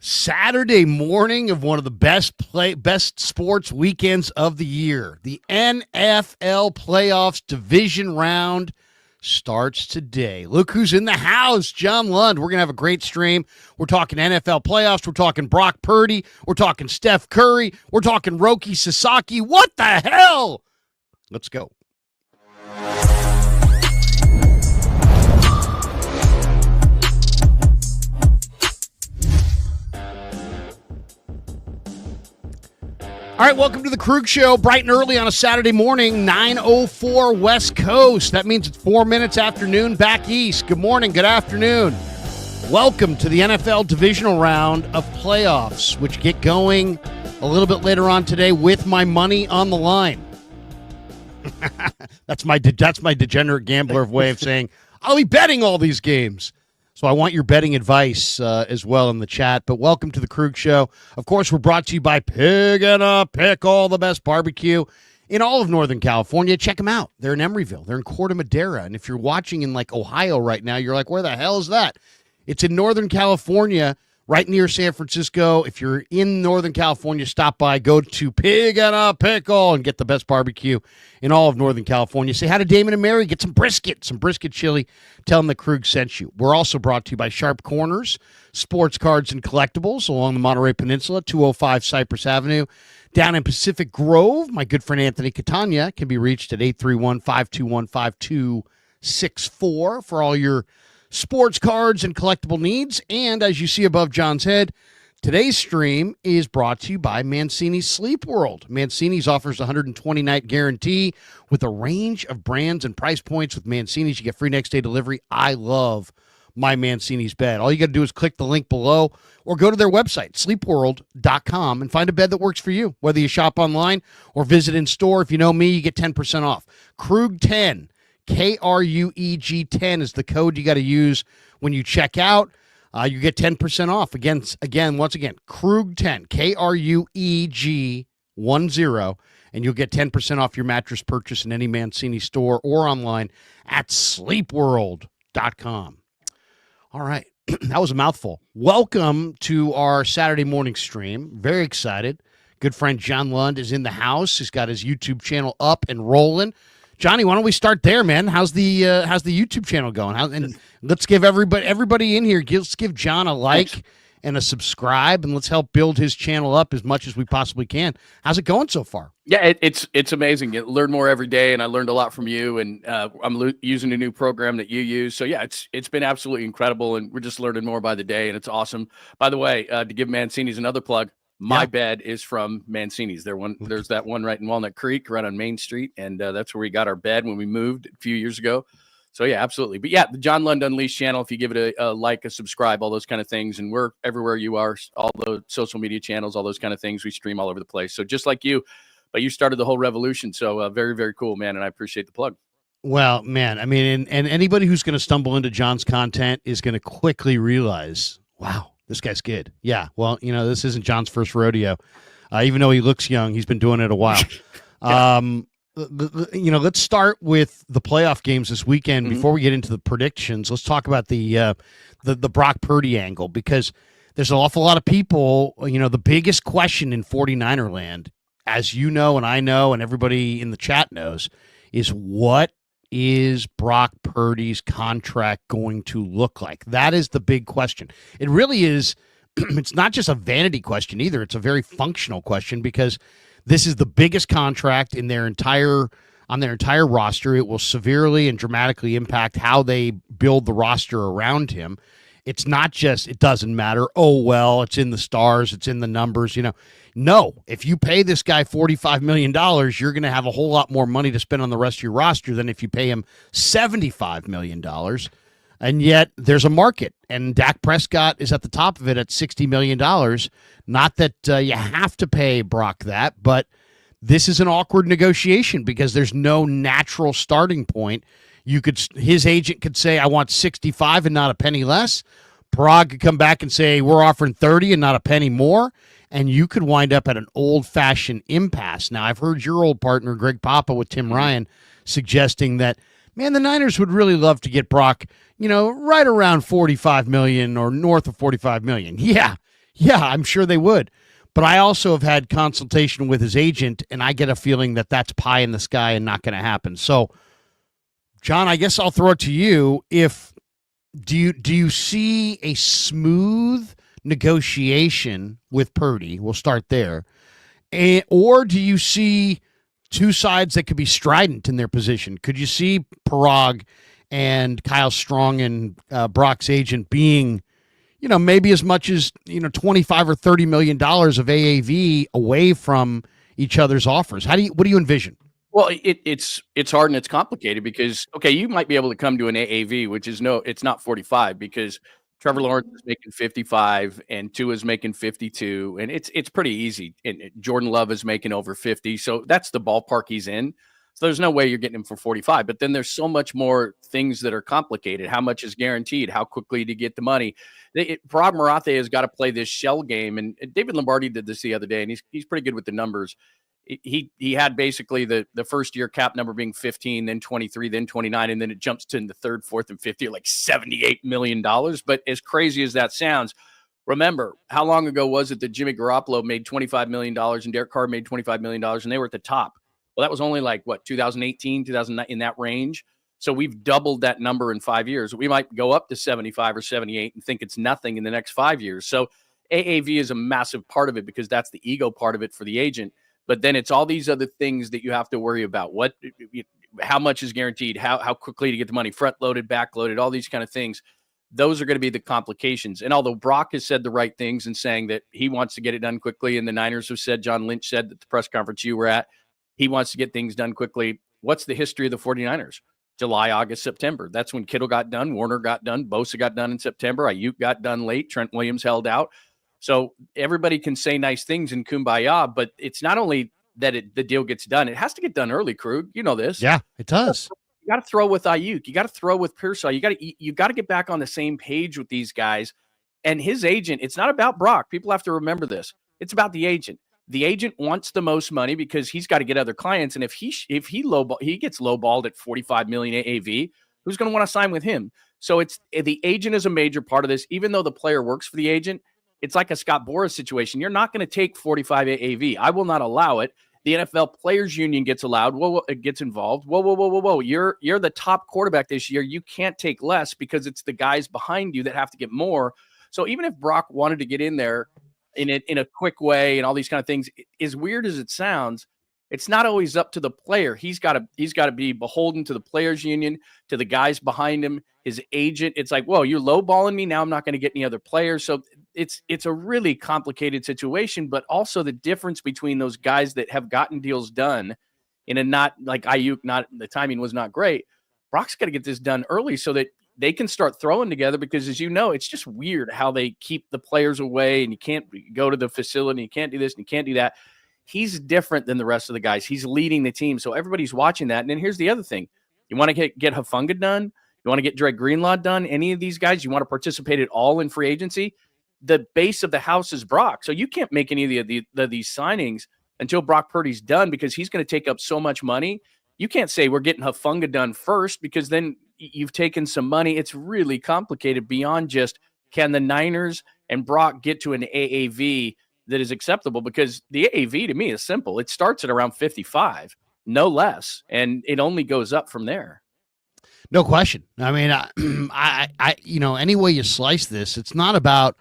Saturday morning of one of the best sports weekends of the year. The NFL playoffs division round starts today. Look who's in the house, John Lund. We're going to have a great stream. We're talking NFL playoffs. We're talking Brock Purdy. We're talking Steph Curry. We're talking Roki Sasaki. What the hell? Let's go. All right, welcome to the Krueg Show, bright and early on a Saturday morning, 9:04 West Coast. That means it's 4 minutes after noon back east. Good morning, good afternoon. Welcome to the NFL Divisional round of playoffs, which get going a little bit later on today with my money on the line. That's my degenerate gambler way of saying I'll be betting all these games. So I want your betting advice as well in the chat. But welcome to the Krueg Show. Of course, we're brought to you by Pig and a Pickle, the best barbecue in all of Northern California. Check them out. They're in Emeryville. They're in Corte Madera. And if you're watching in like Ohio right now, you're like, where the hell is that? It's in Northern California, right near San Francisco. If you're in Northern California, stop by, go to Pig and a Pickle and get the best barbecue in all of Northern California. Say hi to Damon and Mary. Get some brisket chili. Tell them that Krueg sent you. We're also brought to you by Sharp Corners, Sports Cards and Collectibles along the Monterey Peninsula, 205 Cypress Avenue. Down in Pacific Grove, my good friend Anthony Catania can be reached at 831-521-5264 for all your sports cards and collectible needs. And as you see above John's head, today's stream is brought to you by Mancini's Sleep World. Mancini's offers a 120-night guarantee with a range of brands and price points. With Mancini's, you get free next-day delivery. I love my Mancini's bed. All you got to do is click the link below or go to their website, sleepworld.com, and find a bed that works for you, whether you shop online or visit in store. If you know me, you get 10% off. Krueg 10. Krueg 10 is the code you got to use when you check out. You get 10% off. Once again, Krueg 10, Krueg 10, and you'll get 10% off your mattress purchase in any Mancini store or online at sleepworld.com. All right, that was a mouthful. Welcome to our Saturday morning stream. Very excited. Good friend John Lund is in the house. He's got his YouTube channel up and rolling. Johnny, why don't we start there, man? How's the YouTube channel going? And let's give everybody in here. Let's give John a like and a subscribe, and let's help build his channel up as much as we possibly can. How's it going so far? Yeah, it's amazing. You learn more every day, and I learned a lot from you. And I'm using a new program that you use. So yeah, it's been absolutely incredible, and we're just learning more by the day, and it's awesome. By the way, to give Mancini's another plug. My bed is from Mancini's. There's that one right in Walnut Creek, right on Main Street, and that's where we got our bed when we moved a few years ago. So, yeah, absolutely. But, yeah, the John Lund Unleashed channel, if you give it a like, a subscribe, all those kind of things, and we're everywhere you are, all the social media channels, all those kind of things. We stream all over the place. So, just like you, but you started the whole revolution. So, very, very cool, man, and I appreciate the plug. Well, man, I mean, and anybody who's going to stumble into John's content is going to quickly realize, wow, this guy's good. Yeah, well, this isn't John's first rodeo. Even though he looks young, he's been doing it a while. Let's start with the playoff games this weekend. Mm-hmm. Before we get into the predictions, let's talk about the Brock Purdy angle, because there's an awful lot of people, the biggest question in 49er land, as you know and I know and everybody in the chat knows, is what is Brock Purdy's contract going to look like? That is the big question. It really is. It's not just a vanity question either. It's a very functional question, because this is the biggest contract on their entire roster. It will severely and dramatically impact how they build the roster around him. It's not just, it doesn't matter. Oh, well, it's in the stars. It's in the numbers. No, if you pay this guy $45 million, you're going to have a whole lot more money to spend on the rest of your roster than if you pay him $75 million. And yet there's a market, and Dak Prescott is at the top of it at $60 million. Not that you have to pay Brock that, but this is an awkward negotiation because there's no natural starting point. His agent could say, I want 65 and not a penny less. Prague could come back and say, we're offering 30 and not a penny more. And you could wind up at an old-fashioned impasse. Now, I've heard your old partner, Greg Papa, with Tim Ryan, suggesting that, man, the Niners would really love to get Brock, right around $45 million or north of $45 million. Yeah, Yeah, I'm sure they would. But I also have had consultation with his agent, and I get a feeling that that's pie in the sky and not going to happen. So, John, I guess I'll throw it to you. If do you see a smooth negotiation with Purdy? We'll start there. Or do you see two sides that could be strident in their position? Could you see Parag and Kyle Strong and Brock's agent being, maybe as much as, 25 or $30 million of AAV away from each other's offers? What do you envision? Well, it's hard and it's complicated because, okay, you might be able to come to an AAV, which is it's not 45 because Trevor Lawrence is making 55 and Tua is making 52, and it's pretty easy. And Jordan Love is making over 50, so that's the ballpark he's in. So there's no way you're getting him for 45. But then there's so much more things that are complicated. How much is guaranteed? How quickly to get the money? Parag Marathe has got to play this shell game, and David Lombardi did this the other day, and he's pretty good with the numbers. He had basically the first year cap number being 15, then 23, then 29, and then it jumps to the third, fourth, and fifth year, like $78 million. But as crazy as that sounds, remember, how long ago was it that Jimmy Garoppolo made $25 million and Derek Carr made $25 million and they were at the top? Well, that was only like, 2018, 2009, in that range. So we've doubled that number in 5 years. We might go up to 75 or 78 and think it's nothing in the next 5 years. So AAV is a massive part of it because that's the ego part of it for the agent. But then it's all these other things that you have to worry about. How much is guaranteed? How quickly to get the money? Front loaded, back loaded, all these kind of things. Those are going to be the complications. And although Brock has said the right things and saying that he wants to get it done quickly, and the Niners have said, John Lynch said at the press conference you were at, he wants to get things done quickly. What's the history of the 49ers? July, August, September. That's when Kittle got done, Warner got done, Bosa got done in September, Ayuk got done late, Trent Williams held out. So everybody can say nice things in kumbaya, but it's not only that the deal gets done, it has to get done early, Krug. You know this. Yeah, it does. You got to throw with Ayuk. You got to throw with Pearsall. You got to get back on the same page with these guys. And his agent, it's not about Brock. People have to remember this. It's about the agent. The agent wants the most money because he's got to get other clients. And if he gets lowballed at 45 million AAV, who's going to want to sign with him? So the agent is a major part of this. Even though the player works for the agent, it's like a Scott Boras situation. You're not going to take 45 AAV. I will not allow it. The NFL Players Union gets allowed. Whoa, it gets involved. Whoa. You're the top quarterback this year. You can't take less because it's the guys behind you that have to get more. So even if Brock wanted to get in there in a quick way and all these kind of things, as weird as it sounds, it's not always up to the player. He's got to be beholden to the Players Union, to the guys behind him, his agent. It's like, whoa, you're lowballing me. Now I'm not going to get any other players. So it's a really complicated situation, but also the difference between those guys that have gotten deals done in a not like Ayuk, the timing was not great. Brock's got to get this done early so that they can start throwing together because, as you know, it's just weird how they keep the players away and you can't go to the facility. You can't do this and you can't do that. He's different than the rest of the guys. He's leading the team. So everybody's watching that. And then here's the other thing. You want to get Hufanga done? You want to get Dre Greenlaw done? Any of these guys? You want to participate at all in free agency? The base of the house is Brock. So you can't make any of these signings until Brock Purdy's done because he's going to take up so much money. You can't say we're getting Hufanga done first because then you've taken some money. It's really complicated beyond just can the Niners and Brock get to an AAV that is acceptable, because the AAV to me is simple. It starts at around 55, no less, and it only goes up from there. No question. I mean, I any way you slice this, it's not about,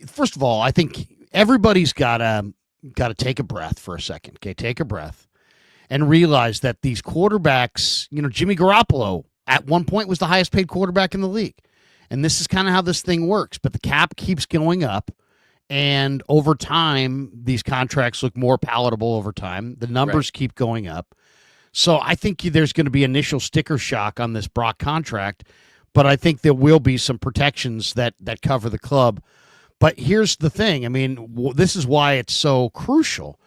first of all, I think everybody's got to take a breath for a second. Okay. Take a breath and realize that these quarterbacks, Jimmy Garoppolo at one point was the highest paid quarterback in the league. And this is kind of how this thing works, but the cap keeps going up. And over time, these contracts look more palatable over time. The numbers keep going up. So I think there's going to be initial sticker shock on this Brock contract, but I think there will be some protections that cover the club. But here's the thing. I mean, this is why it's so crucial,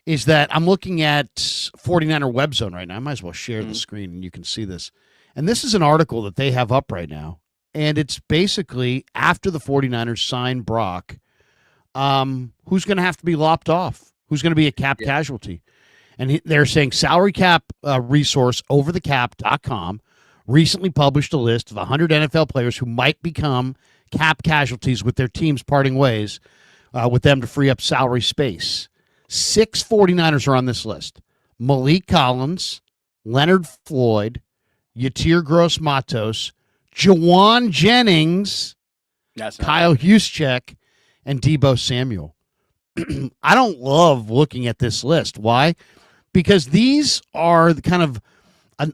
is that I'm looking at 49er Web Zone right now. I might as well share the screen and you can see this. And this is an article that they have up right now. And it's basically after the 49ers sign Brock, who's going to have to be lopped off? Who's going to be a cap casualty? And they're saying salary cap resource overthecap.com recently published a list of 100 NFL players who might become cap casualties with their teams parting ways with them to free up salary space. 6 49ers are on this list. Malik Collins, Leonard Floyd, Yatir Gross-Matos, Jawan Jennings, Kyle Juszczyk, and Deebo Samuel. I don't love looking at this list. Why? Because these are kind of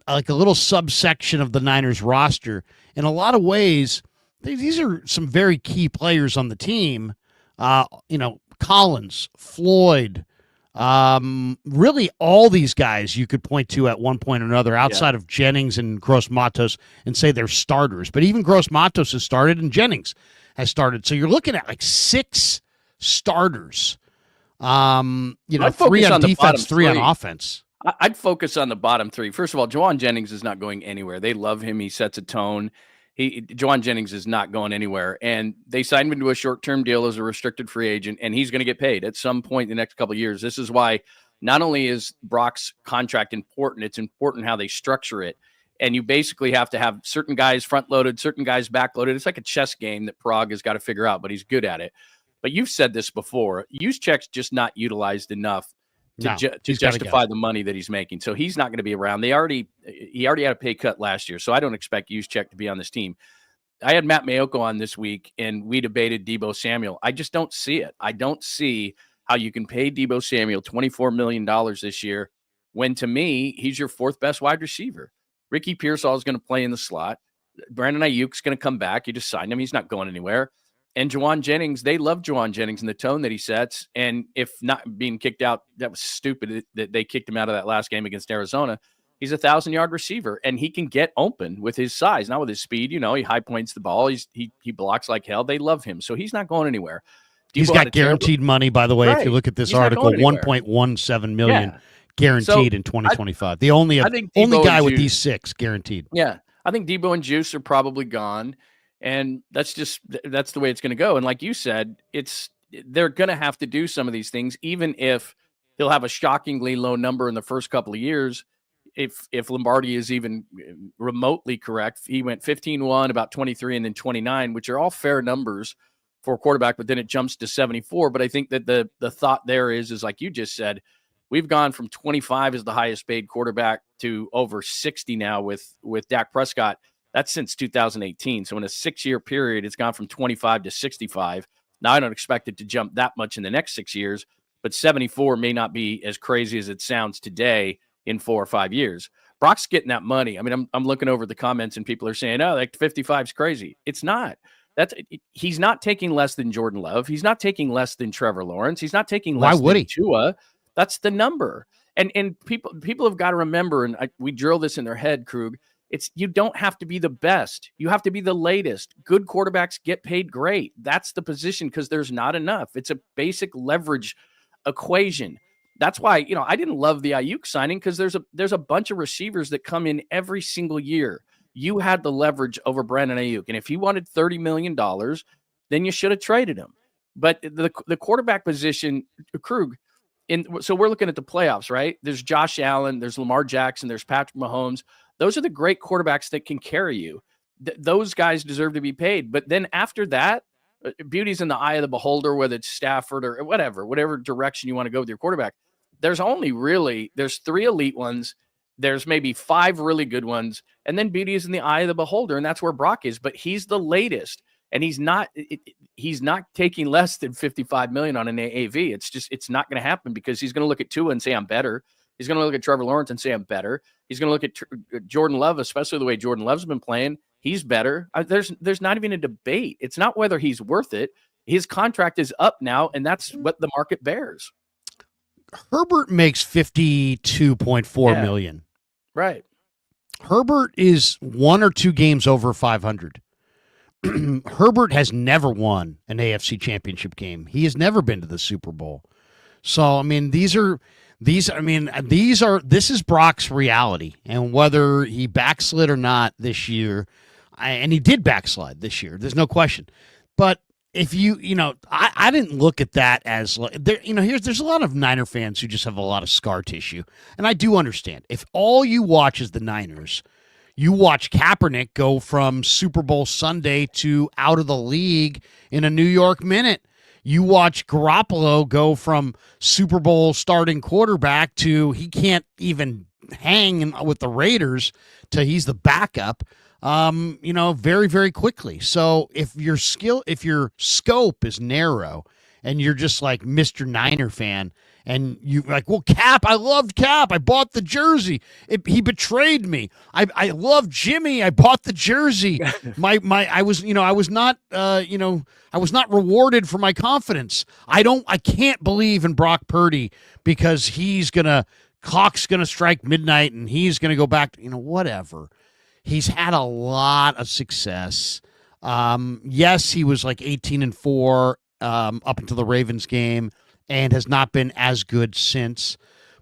like a little subsection of the Niners roster. In a lot of ways, these are some very key players on the team. Collins, Floyd, really all these guys you could point to at one point or another outside of Jennings and Gross-Matos and say they're starters. But even Gross-Matos has started and Jennings has started. So you're looking at like 6 starters. 3 on defense, 3 on offense. I'd focus on the bottom 3. First of all, Jawan Jennings is not going anywhere. They love him. He sets a tone. Jawan Jennings is not going anywhere. And they signed him to a short-term deal as a restricted free agent, and he's going to get paid at some point in the next couple of years. This is why not only is Brock's contract important, it's important how they structure it. And you basically have to have certain guys front-loaded, certain guys back-loaded. It's like a chess game that Prague has got to figure out, but he's good at it. But you've said this before. Juszczyk's just not utilized enough to justify the money that he's making. So he's not going to be around. He already had a pay cut last year, so I don't expect Juszczyk to be on this team. I had Matt Mayoko on this week, and we debated Deebo Samuel. I just don't see it. I don't see how you can pay Deebo Samuel $24 million this year when, to me, he's your 4th best wide receiver. Ricky Pearsall is going to play in the slot. Brandon Ayuk's going to come back. You just signed him. He's not going anywhere. And Jawan Jennings, they love Jawan Jennings and the tone that he sets. And if not being kicked out, that was stupid that they kicked him out of that last game against Arizona. He's a 1,000-yard receiver, and he can get open with his size, not with his speed. He high points the ball. He blocks like hell. They love him, so he's not going anywhere. He's got guaranteed money, by the way. Right. If you look at this article, $1.17 million guaranteed in 2025. The only guy with these 6 guaranteed. Yeah, I think Deebo and Juice are probably gone. And that's the way it's going to go. And like you said, they're going to have to do some of these things, even if they'll have a shockingly low number in the first couple of years. If Lombardi is even remotely correct, he went 15-1, about 23, and then 29, which are all fair numbers for a quarterback. But then it jumps to 74. But I think that the thought there is like you just said, we've gone from 25 as the highest paid quarterback to over 60 now with Dak Prescott. That's since 2018. So in a 6-year period, it's gone from 25 to 65. Now, I don't expect it to jump that much in the next 6 years, but 74 may not be as crazy as it sounds today in 4 or 5 years. Brock's getting that money. I mean, I'm looking over the comments and people are saying, oh, like 55 is crazy. It's not. He's not taking less than Jordan Love. He's not taking less than Trevor Lawrence. He's not taking less than Tua. That's the number. And people have got to remember, and we drill this in their head, Krug, you don't have to be the best. You have to be the latest. Good quarterbacks get paid great. That's the position because there's not enough. It's a basic leverage equation. That's why, I didn't love the Ayuk signing because there's a bunch of receivers that come in every single year. You had the leverage over Brandon Ayuk. And if he wanted $30 million, then you should have traded him. But the quarterback position, Krug, so we're looking at the playoffs, right? There's Josh Allen, there's Lamar Jackson, there's Patrick Mahomes. Those are the great quarterbacks that can carry you. Those guys deserve to be paid. But then after that, beauty's in the eye of the beholder, whether it's Stafford or whatever direction you want to go with your quarterback. There's 3 elite ones. There's maybe 5 really good ones. And then beauty is in the eye of the beholder. And that's where Brock is. But he's the latest. And he's not taking less than $55 million on an AAV. It's not going to happen because he's going to look at Tua and say, I'm better. He's going to look at Trevor Lawrence and say, I'm better. He's going to look at Jordan Love, especially the way Jordan Love's been playing. He's better. There's not even a debate. It's not whether he's worth it. His contract is up now, and that's what the market bears. Herbert makes $52.4 million. Right. Herbert is 1 or 2 games over 500. Herbert has never won an AFC championship game. He has never been to the Super Bowl. So, I mean, this is Brock's reality. And whether he backslid or not this year, and he did backslide this year, there's no question. But if I didn't look at that as there's a lot of Niner fans who just have a lot of scar tissue. And I do understand. If all you watch is the Niners, You watch Kaepernick go from Super Bowl Sunday to out of the league in a New York minute. You watch Garoppolo go from Super Bowl starting quarterback to he can't even hang with the Raiders to he's the backup. Very, very quickly. So if your scope is narrow and you're just like Mr. Niner fan and you like, well, Cap, I loved Cap. I bought the jersey. He betrayed me. I loved Jimmy. I bought the jersey. I was not rewarded for my confidence. I can't believe in Brock Purdy because clock's going to strike midnight and he's going to go back to, whatever. He's had a lot of success. Yes, he was like 18-4 up until the Ravens game and has not been as good since.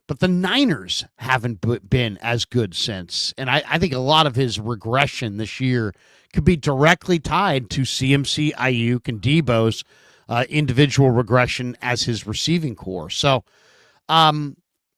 But the Niners haven't been as good since. And I think a lot of his regression this year could be directly tied to CMC, Ayuk, and Debo's individual regression as his receiving core. So,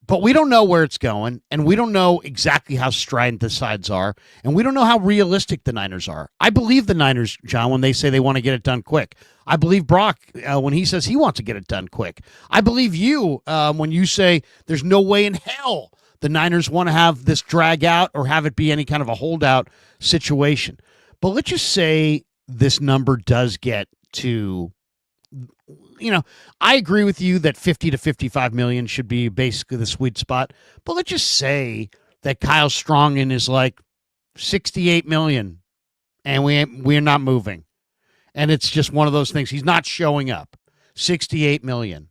but we don't know where it's going, and we don't know exactly how strident the sides are, and we don't know how realistic the Niners are. I believe the Niners, John, when they say they want to get it done quick. I believe Brock when he says he wants to get it done quick. I believe you when you say there's no way in hell the Niners want to have this drag out or have it be any kind of a holdout situation. But let's just say this number does get to, I agree with you that 50 to 55 million should be basically the sweet spot. But let's just say that Kyle Strongen is like 68 million and we're not moving. And it's just one of those things. He's not showing up. 68 million.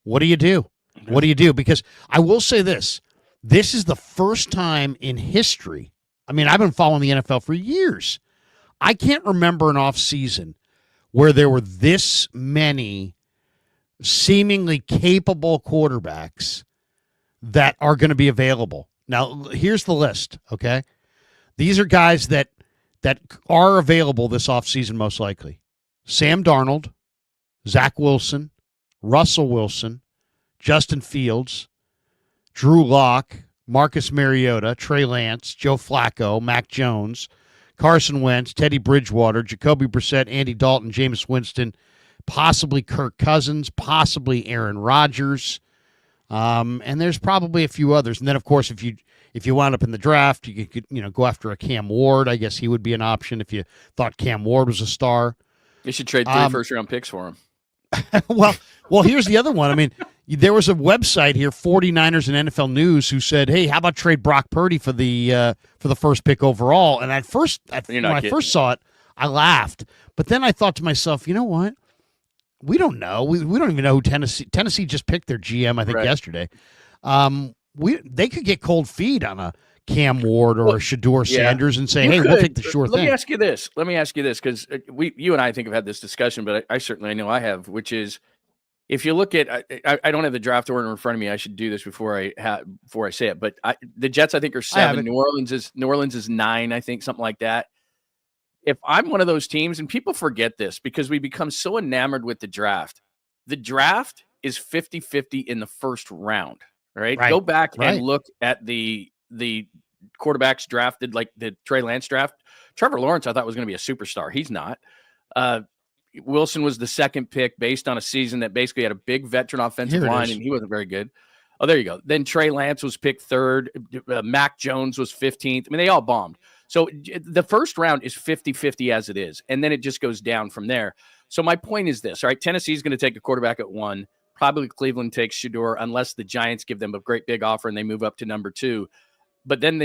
What do you do? What do you do? Because I will say this. This is the first time in history. I mean, I've been following the NFL for years. I can't remember an offseason where there were this many seemingly capable quarterbacks that are going to be available. Now, here's the list, okay? These are guys that are available this offseason most likely. Sam Darnold, Zach Wilson, Russell Wilson, Justin Fields, Drew Lock, Marcus Mariota, Trey Lance, Joe Flacco, Mac Jones, Carson Wentz, Teddy Bridgewater, Jacoby Brissett, Andy Dalton, Jameis Winston, possibly Kirk Cousins, possibly Aaron Rodgers, and there's probably a few others. And then, of course, if you wound up in the draft, you could go after a Cam Ward. I guess he would be an option if you thought Cam Ward was a star. You should trade 3 first-round picks for him. Well, here's the other one. I mean, there was a website here, 49ers and NFL News, who said, "Hey, how about trade Brock Purdy for the first pick overall?" And when I first saw it, I laughed. But then I thought to myself, you know what? We don't know. We don't even know who Tennessee just picked their GM, I think, yesterday. They could get cold feet on a Cam Ward or a Shedeur Sanders and say, "Hey, we'll take the sure thing." Let me ask you this, because you and I think have had this discussion, but I certainly know I have, which is, if you look at, I don't have the draft order in front of me. I should do this before I say it. But the Jets, I think, are 7. New Orleans is 9. I think, something like that. If I'm one of those teams, and people forget this because we become so enamored with the draft is 50-50 in the first round. Right? Go back and look at the quarterbacks drafted, like the Trey Lance draft. Trevor Lawrence, I thought, was going to be a superstar. He's not. Wilson was the second pick based on a season that basically had a big veteran offensive line, and he wasn't very good. Oh, there you go. Then Trey Lance was picked 3rd. Mac Jones was 15th. I mean, they all bombed. So the first round is 50-50 as it is, and then it just goes down from there. So my point is this, all right, Tennessee's going to take a quarterback at 1. Probably Cleveland takes Shedeur unless the Giants give them a great big offer and they move up to number 2. But then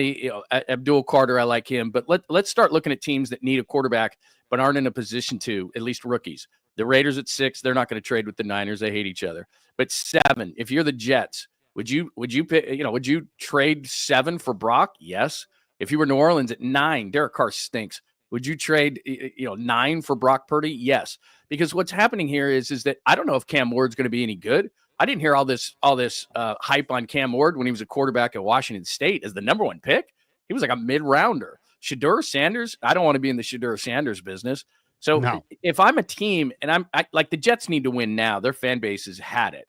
Abdul Carter, I like him. But let's start looking at teams that need a quarterback but aren't in a position to, at least rookies. The Raiders at 6, they're not going to trade with the Niners. They hate each other. But 7, if you're the Jets, would you pick, would you trade 7 for Brock? Yes. If you were New Orleans at 9, Derek Carr stinks. Would you trade 9 for Brock Purdy? Yes. Because what's happening here is that I don't know if Cam Ward's going to be any good. I didn't hear all this hype on Cam Ward when he was a quarterback at Washington State as the number 1 pick. He was like a mid-rounder. Shedeur Sanders, I don't want to be in the Shedeur Sanders business. So if I'm a team and I like the Jets need to win now, their fan base has had it.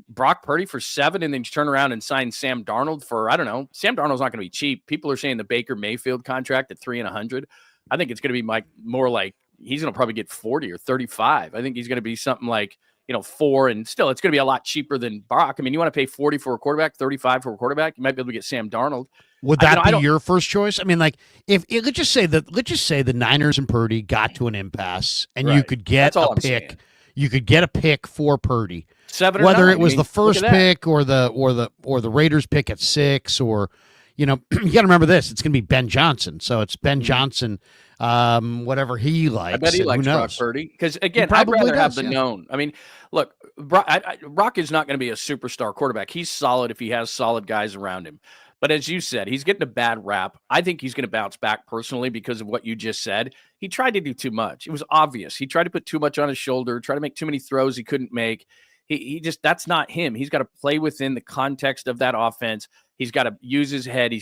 Brock Purdy for 7, and then you turn around and sign Sam Darnold for, I don't know. Sam Darnold's not going to be cheap. People are saying the Baker Mayfield contract at 3 and 100. I think it's going to be more like he's going to probably get 40 or 35. I think he's going to be something like, 4, and still it's going to be a lot cheaper than Brock. I mean, you want to pay 40 for a quarterback, 35 for a quarterback, you might be able to get Sam Darnold. Would that be your first choice? I mean, like let's just say the Niners and Purdy got to an impasse, and you could get a pick. You could get a pick for Purdy, 7 or whether 9. it was the first pick or the Raiders pick at 6, or you got to remember this. It's going to be Ben Johnson, so it's Ben Johnson, whatever he likes. I bet he likes Brock Purdy because again, I'd rather have the known. I mean, look, Brock is not going to be a superstar quarterback. He's solid if he has solid guys around him. But as you said, he's getting a bad rap. I think he's going to bounce back personally because of what you just said. He tried to do too much. It was obvious. He tried to put too much on his shoulder, tried to make too many throws he couldn't make. He just, that's not him. He's got to play within the context of that offense. He's got to use his head.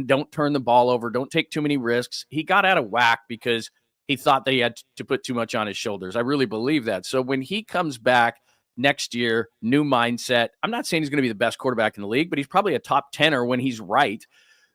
Don't turn the ball over. Don't take too many risks. He got out of whack because he thought that he had to put too much on his shoulders. I really believe that. So when he comes back next year, new mindset. I'm not saying he's going to be the best quarterback in the league, but he's probably a top 10er when he's right.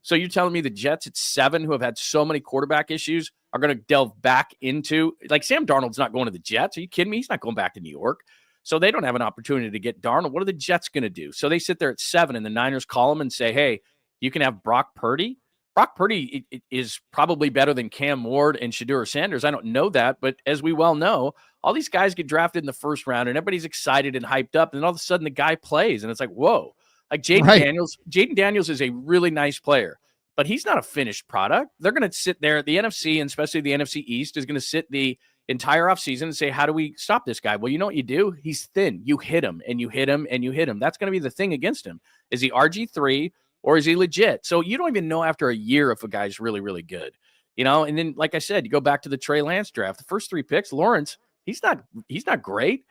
So you're telling me the Jets at 7, who have had so many quarterback issues, are going to delve back into, like, Sam Darnold's not going to the Jets. Are you kidding me? He's not going back to New York. So they don't have an opportunity to get Darnold. What are the Jets going to do? So they sit there at 7, and the Niners call him and say, hey, you can have Brock Purdy. Brock Purdy is probably better than Cam Ward and Shedeur Sanders. I don't know that, but as we well know, all these guys get drafted in the first round, and everybody's excited and hyped up, and then all of a sudden the guy plays, and it's like, whoa. Like Jaden Daniels is a really nice player, but he's not a finished product. They're going to sit there at the NFC, and especially the NFC East, is going to sit the entire offseason and say, how do we stop this guy? Well, you know what you do? He's thin. You hit him, and you hit him, and you hit him. That's going to be the thing against him. Is he RG3 or is he legit? So you don't even know after a year if a guy's really, really good. And then, like I said, you go back to the Trey Lance draft. The first 3 picks, Lawrence, he's not great.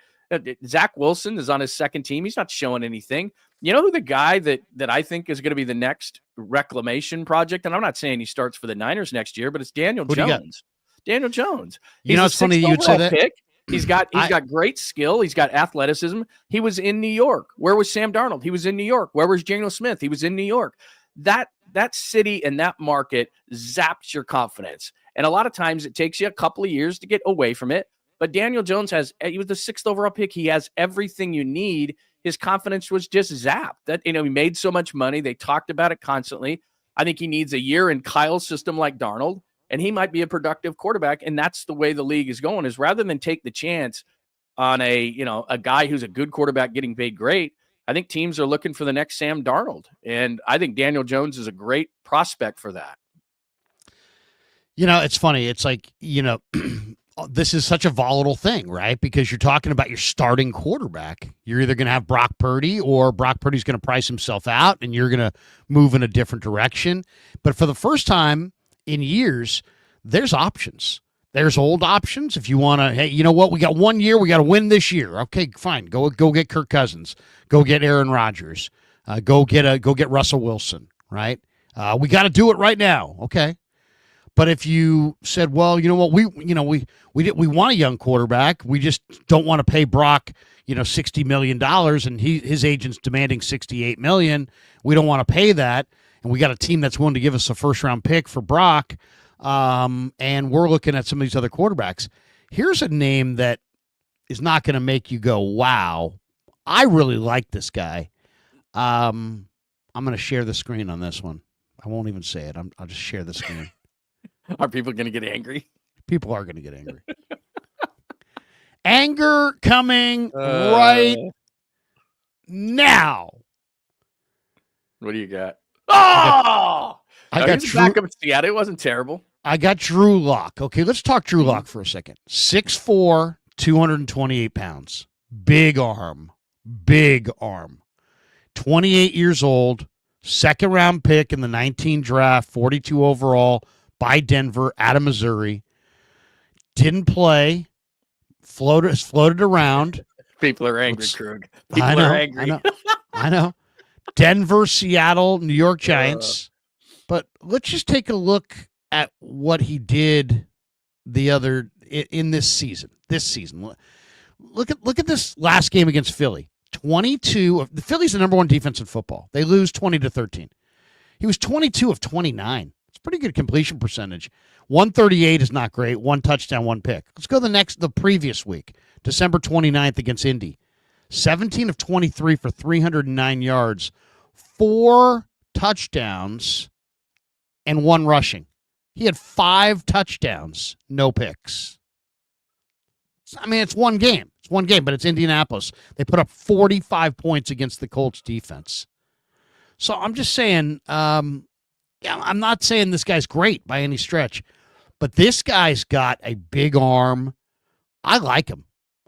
Zach Wilson is on his second team. He's not showing anything. You know who the guy that I think is going to be the next Reclamation project? And I'm not saying he starts for the Niners next year, but it's Daniel Jones. Daniel Jones. It's funny you'd say that. Pick. He's got great skill. He's got athleticism. He was in New York. Where was Sam Darnold? He was in New York. Where was Geno Smith? He was in New York. That city and that market zaps your confidence. And a lot of times it takes you a couple of years to get away from it. But Daniel Jones he was the 6th overall pick. He has everything you need. His confidence was just zapped. That, he made so much money. They talked about it constantly. I think he needs a year in Kyle's system like Darnold, and he might be a productive quarterback. And that's the way the league is going, is rather than take the chance on a guy who's a good quarterback getting paid great, I think teams are looking for the next Sam Darnold. And I think Daniel Jones is a great prospect for that. It's funny. It's like, this is such a volatile thing, right? Because you're talking about your starting quarterback. You're either going to have Brock Purdy, or Brock Purdy's going to price himself out and you're going to move in a different direction. But for the first time in years, there's options. There's old options. If you want to, hey, you know what? We got 1 year. We got to win this year. Okay, fine. Go get Kirk Cousins. Go get Aaron Rodgers. Go get Russell Wilson. Right? We got to do it right now. Okay. But if you said, well, you know what, we want a young quarterback. We just don't want to pay Brock, $60 million, and his agent's demanding $68 million. We don't want to pay that, and we got a team that's willing to give us a first-round pick for Brock, and we're looking at some of these other quarterbacks. Here's a name that is not going to make you go, wow, I really like this guy. I'm going to share the screen on this one. I won't even say it. I'll just share the screen. Are people going to get angry? People are going to get angry. Anger coming right now. What do you got? Oh! I got Drew. Back up at Seattle. It wasn't terrible. I got Drew Lock. Okay, let's talk Drew Lock for a second. 6'4", 228 pounds. Big arm. 28 years old. Second round pick in the 19 draft. 42 overall. By Denver, out of Missouri. Didn't play. Floated around. People are angry, Krueg. People are angry. I know. Denver, Seattle, New York Giants. But let's just take a look at what he did in this season. Look at this last game against Philly. 22 of the Phillies, the number one defense in football. They lose 20-13. He was 22 of 29. It's pretty good completion percentage. 138 is not great. One touchdown, one pick. Let's go the previous week, December 29th against Indy. 17 of 23 for 309 yards, 4 touchdowns, and 1 rushing. He had 5 touchdowns, no picks. I mean, it's one game. It's one game, but it's Indianapolis. They put up 45 points against the Colts defense. So I'm just saying, I'm not saying this guy's great by any stretch, but this guy's got a big arm. I like him.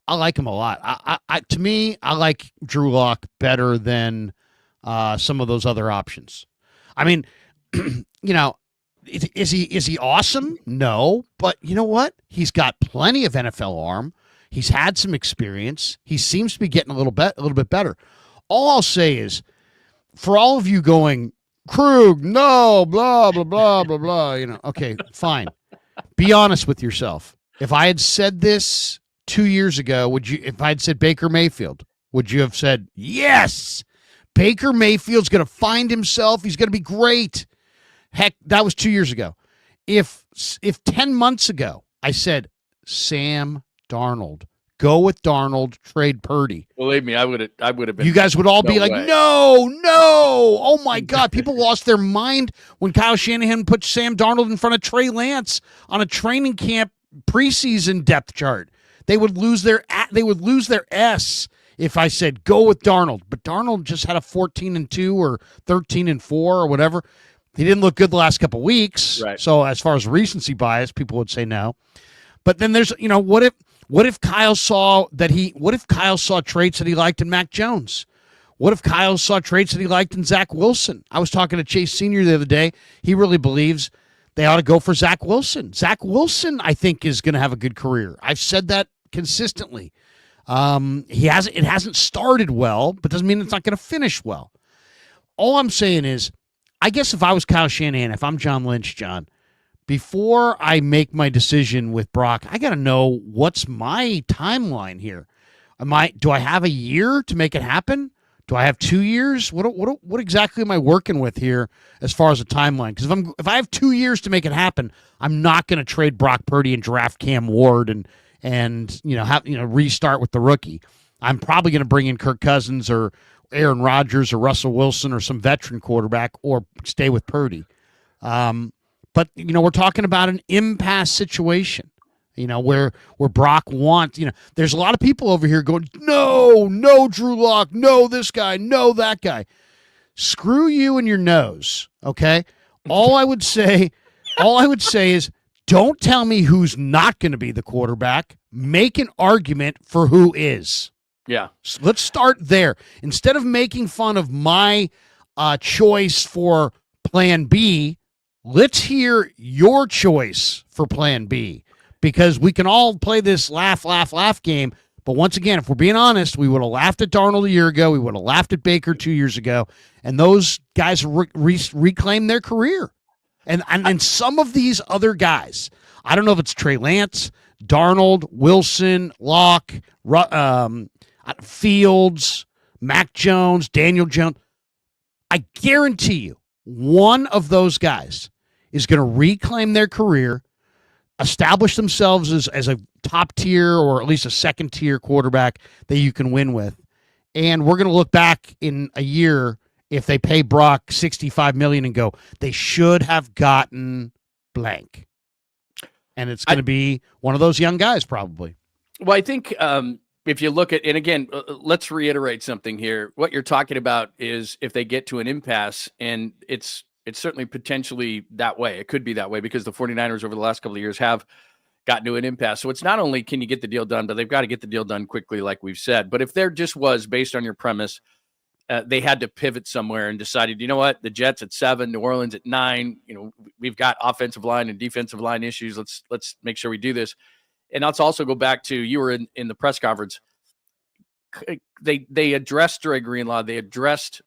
I like him a lot. To me, I like Drew Lock better than some of those other options. I mean, is he awesome? No, but you know what? He's got plenty of NFL arm. He's had some experience. He seems to be getting a little bit better. All I'll say is, for all of you going, Krug, no, blah blah blah blah blah. Okay, fine. Be honest with yourself. If I had said this 2 years ago, if I had said Baker Mayfield, would you have said, yes, Baker Mayfield's going to find himself. He's going to be great. Heck, that was 2 years ago. If 10 months ago I said, Sam Darnold, go with Darnold, trade Purdy. Believe me, I would have been. You guys would all be like, way. no. Oh my God. People lost their mind when Kyle Shanahan put Sam Darnold in front of Trey Lance on a training camp preseason depth chart. They would lose their S if I said go with Darnold. But Darnold just had a 14-2 or 13-4 or whatever. He didn't look good the last couple of weeks. Right. So as far as recency bias, people would say no. But then there's, what if Kyle saw traits that he liked in Mac Jones? What if Kyle saw traits that he liked in Zach Wilson? I was talking to Chase Sr. the other day. He really believes they ought to go for Zach Wilson. Zach Wilson, I think, is going to have a good career. I've said that consistently. It hasn't started well, but doesn't mean it's not going to finish well. All I'm saying is, I guess if I was Kyle Shanahan, if I'm John Lynch, John, before I make my decision with Brock, I got to know what's my timeline here. Do I have a year to make it happen? Do I have 2 years? What exactly am I working with here as far as a timeline? Because if I have 2 years to make it happen, I'm not going to trade Brock Purdy and draft Cam Ward and restart with the rookie. I'm probably going to bring in Kirk Cousins or Aaron Rodgers or Russell Wilson or some veteran quarterback, or stay with Purdy. But we're talking about an impasse situation. Where Brock wants, there's a lot of people over here going, no, Drew Lock, no, this guy, no, that guy. Screw you and your nose, okay? All I would say is, don't tell me who's not going to be the quarterback. Make an argument for who is. Yeah. So let's start there. Instead of making fun of my choice for plan B, let's hear your choice for plan B. Because we can all play this laugh game. But once again, if we're being honest, we would have laughed at Darnold a year ago. We would have laughed at Baker 2 years ago. And those guys reclaimed their career. And some of these other guys, I don't know if it's Trey Lance, Darnold, Wilson, Locke, Fields, Mac Jones, Daniel Jones. I guarantee you, one of those guys is going to reclaim their career, establish themselves as a top tier or at least a second tier quarterback that you can win with. And we're going to look back in a year if they pay Brock $65 million and go, they should have gotten blank. And it's going to be one of those young guys probably. Well, I think if you look at, and again, let's reiterate something here. What you're talking about is if they get to an impasse, and it's certainly potentially that way. It could be that way because the 49ers over the last couple of years have gotten to an impasse. So it's not only can you get the deal done, but they've got to get the deal done quickly, like we've said. But if there just was, based on your premise, they had to pivot somewhere and decided, you know what, the Jets at 7, New Orleans at 9, we've got offensive line and defensive line issues. Let's make sure we do this. And let's also go back to, you were in the press conference. They addressed Dre Greenlaw. They addressed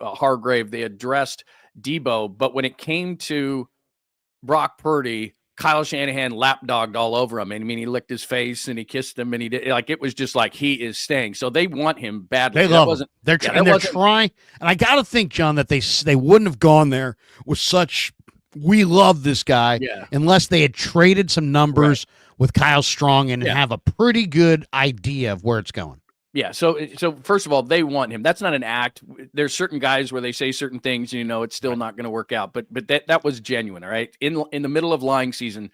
Hargrave. They addressed Debo. But when it came to Brock Purdy, Kyle Shanahan lapdogged all over him. And I mean, he licked his face and he kissed him, and he did, like, it was just like, he is staying. So they want him badly. They love him. They're trying. And I got to think, John, that they wouldn't have gone there with such, we love this guy, unless they had traded some numbers with Kyle Strong and have a pretty good idea of where it's going. Yeah. So first of all, they want him. That's not an act. There's certain guys where they say certain things, and it's still not going to work out. But that was genuine. All right. In the middle of lying season,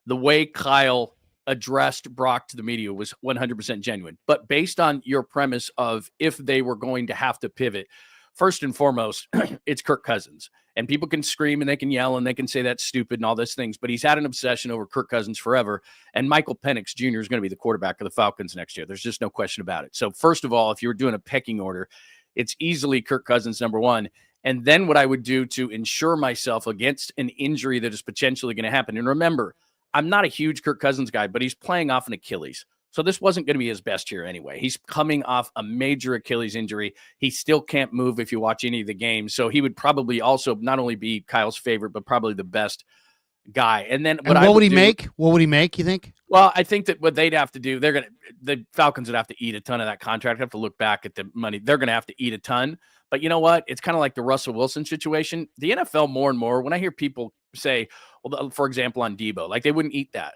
the way Kyle addressed Brock to the media was 100% genuine. But based on your premise of if they were going to have to pivot, first and foremost, it's Kirk Cousins. And people can scream and they can yell and they can say that's stupid and all those things, but he's had an obsession over Kirk Cousins forever. And Michael Penix Jr. is going to be the quarterback of the Falcons next year. There's just no question about it. So first of all, if you were doing a pecking order, it's easily Kirk Cousins number one. And then what I would do to ensure myself against an injury that is potentially going to happen. And remember, I'm not a huge Kirk Cousins guy, but he's playing off an Achilles. So this wasn't going to be his best year anyway. He's coming off a major Achilles injury. He still can't move if you watch any of the games. So he would probably also not only be Kyle's favorite, but probably the best guy. And then what would he make? What would he make, you think? Well, I think that what they'd have to do, the Falcons would have to eat a ton of that contract. Have to look back at the money. They're going to have to eat a ton. But you know what? It's kind of like the Russell Wilson situation. The NFL more and more, when I hear people say, well, for example, on Debo, like they wouldn't eat that.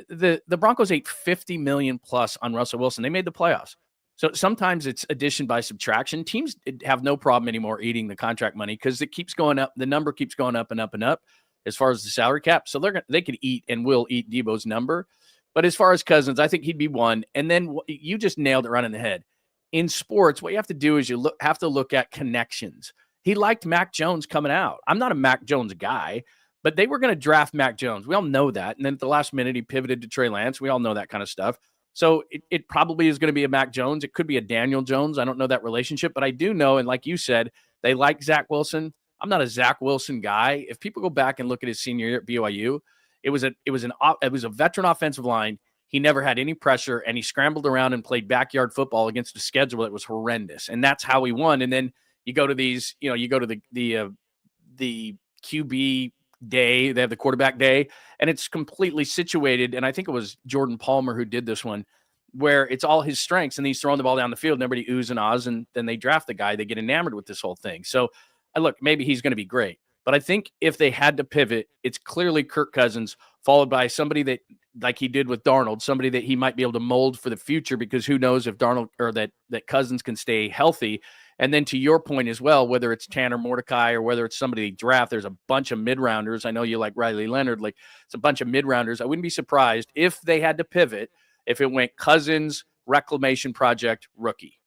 The Broncos ate $50 million plus on Russell Wilson. They made the playoffs. So sometimes it's addition by subtraction. Teams have no problem anymore eating the contract money because it keeps going up. The number keeps going up and up and up as far as the salary cap. So they could eat and will eat Debo's number. But as far as Cousins, I think he'd be one. And then you just nailed it right in the head. In sports, what you have to do is have to look at connections. He liked Mac Jones coming out. I'm not a Mac Jones guy, but they were going to draft Mac Jones. We all know that. And then at the last minute, he pivoted to Trey Lance. We all know that kind of stuff. So it probably is going to be a Mac Jones. It could be a Daniel Jones. I don't know that relationship, but I do know. And like you said, they like Zach Wilson. I'm not a Zach Wilson guy. If people go back and look at his senior year at BYU, it was a veteran offensive line. He never had any pressure, and he scrambled around and played backyard football against a schedule that was horrendous. And that's how he won. And then you go to these, you go to the QB day, they have the quarterback day, and it's completely situated. And I think it was Jordan Palmer who did this one, where it's all his strengths, and he's throwing the ball down the field, and everybody oohs and ahs, and then they draft the guy. They get enamored with this whole thing. So look, maybe he's going to be great. But I think if they had to pivot, it's clearly Kirk Cousins, followed by somebody that, like he did with Darnold, somebody that he might be able to mold for the future, because who knows if Darnold or that Cousins can stay healthy. And then to your point as well, whether it's Tanner Mordecai or whether it's somebody they draft, there's a bunch of mid-rounders. I know you like Riley Leonard. Like, it's a bunch of mid-rounders. I wouldn't be surprised if they had to pivot, if it went Cousins, Reclamation Project, rookie.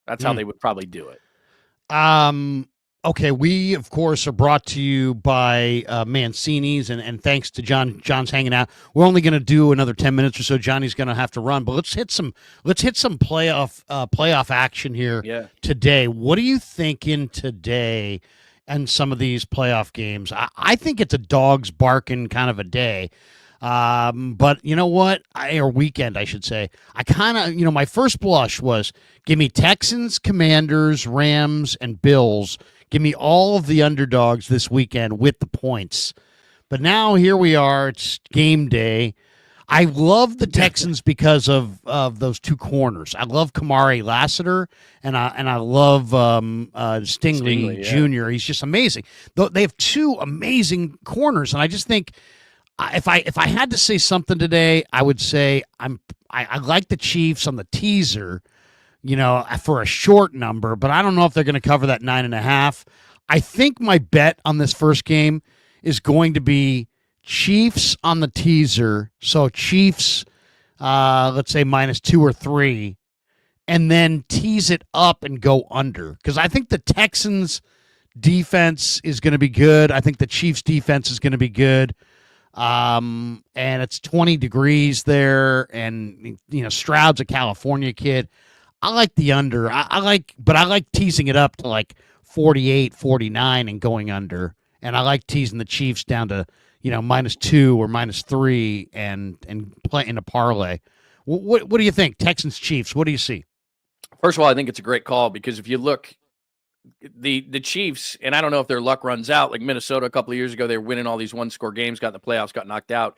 That's how they would probably do it. Okay, we, of course, are brought to you by Mancini's, and thanks to John. John's hanging out. We're only going to do another 10 minutes or so. Johnny's going to have to run, but let's hit some playoff action here today. What are you thinking today and some of these playoff games? I think it's a dog's barking kind of a day. But you know what? Or weekend, I should say. I kind of, my first blush was give me Texans, Commanders, Rams, and Bills. Give me all of the underdogs this weekend with the points. But now here we are. It's game day. I love the Texans because of those two corners. I love Kamari Lassiter, and I love Stingley Jr. He's just amazing. They have two amazing corners, and I just think if I had to say something today, I would say I like the Chiefs on the teaser, for a short number, but I don't know if they're going to cover that 9.5. I think my bet on this first game is going to be Chiefs on the teaser. So Chiefs, let's say -2 or 3, and then tease it up and go under. Because I think the Texans defense is going to be good. I think the Chiefs defense is going to be good. And it's 20 degrees there, and Stroud's a California kid. I like the under. I like teasing it up to like 48, 49 and going under. And I like teasing the Chiefs down to, -2 or -3 and playing a parlay. What do you think? Texans Chiefs, what do you see? First of all, I think it's a great call, because if you look the Chiefs, and I don't know if their luck runs out. Like Minnesota a couple of years ago, they were winning all these one-score games, got in the playoffs, got knocked out.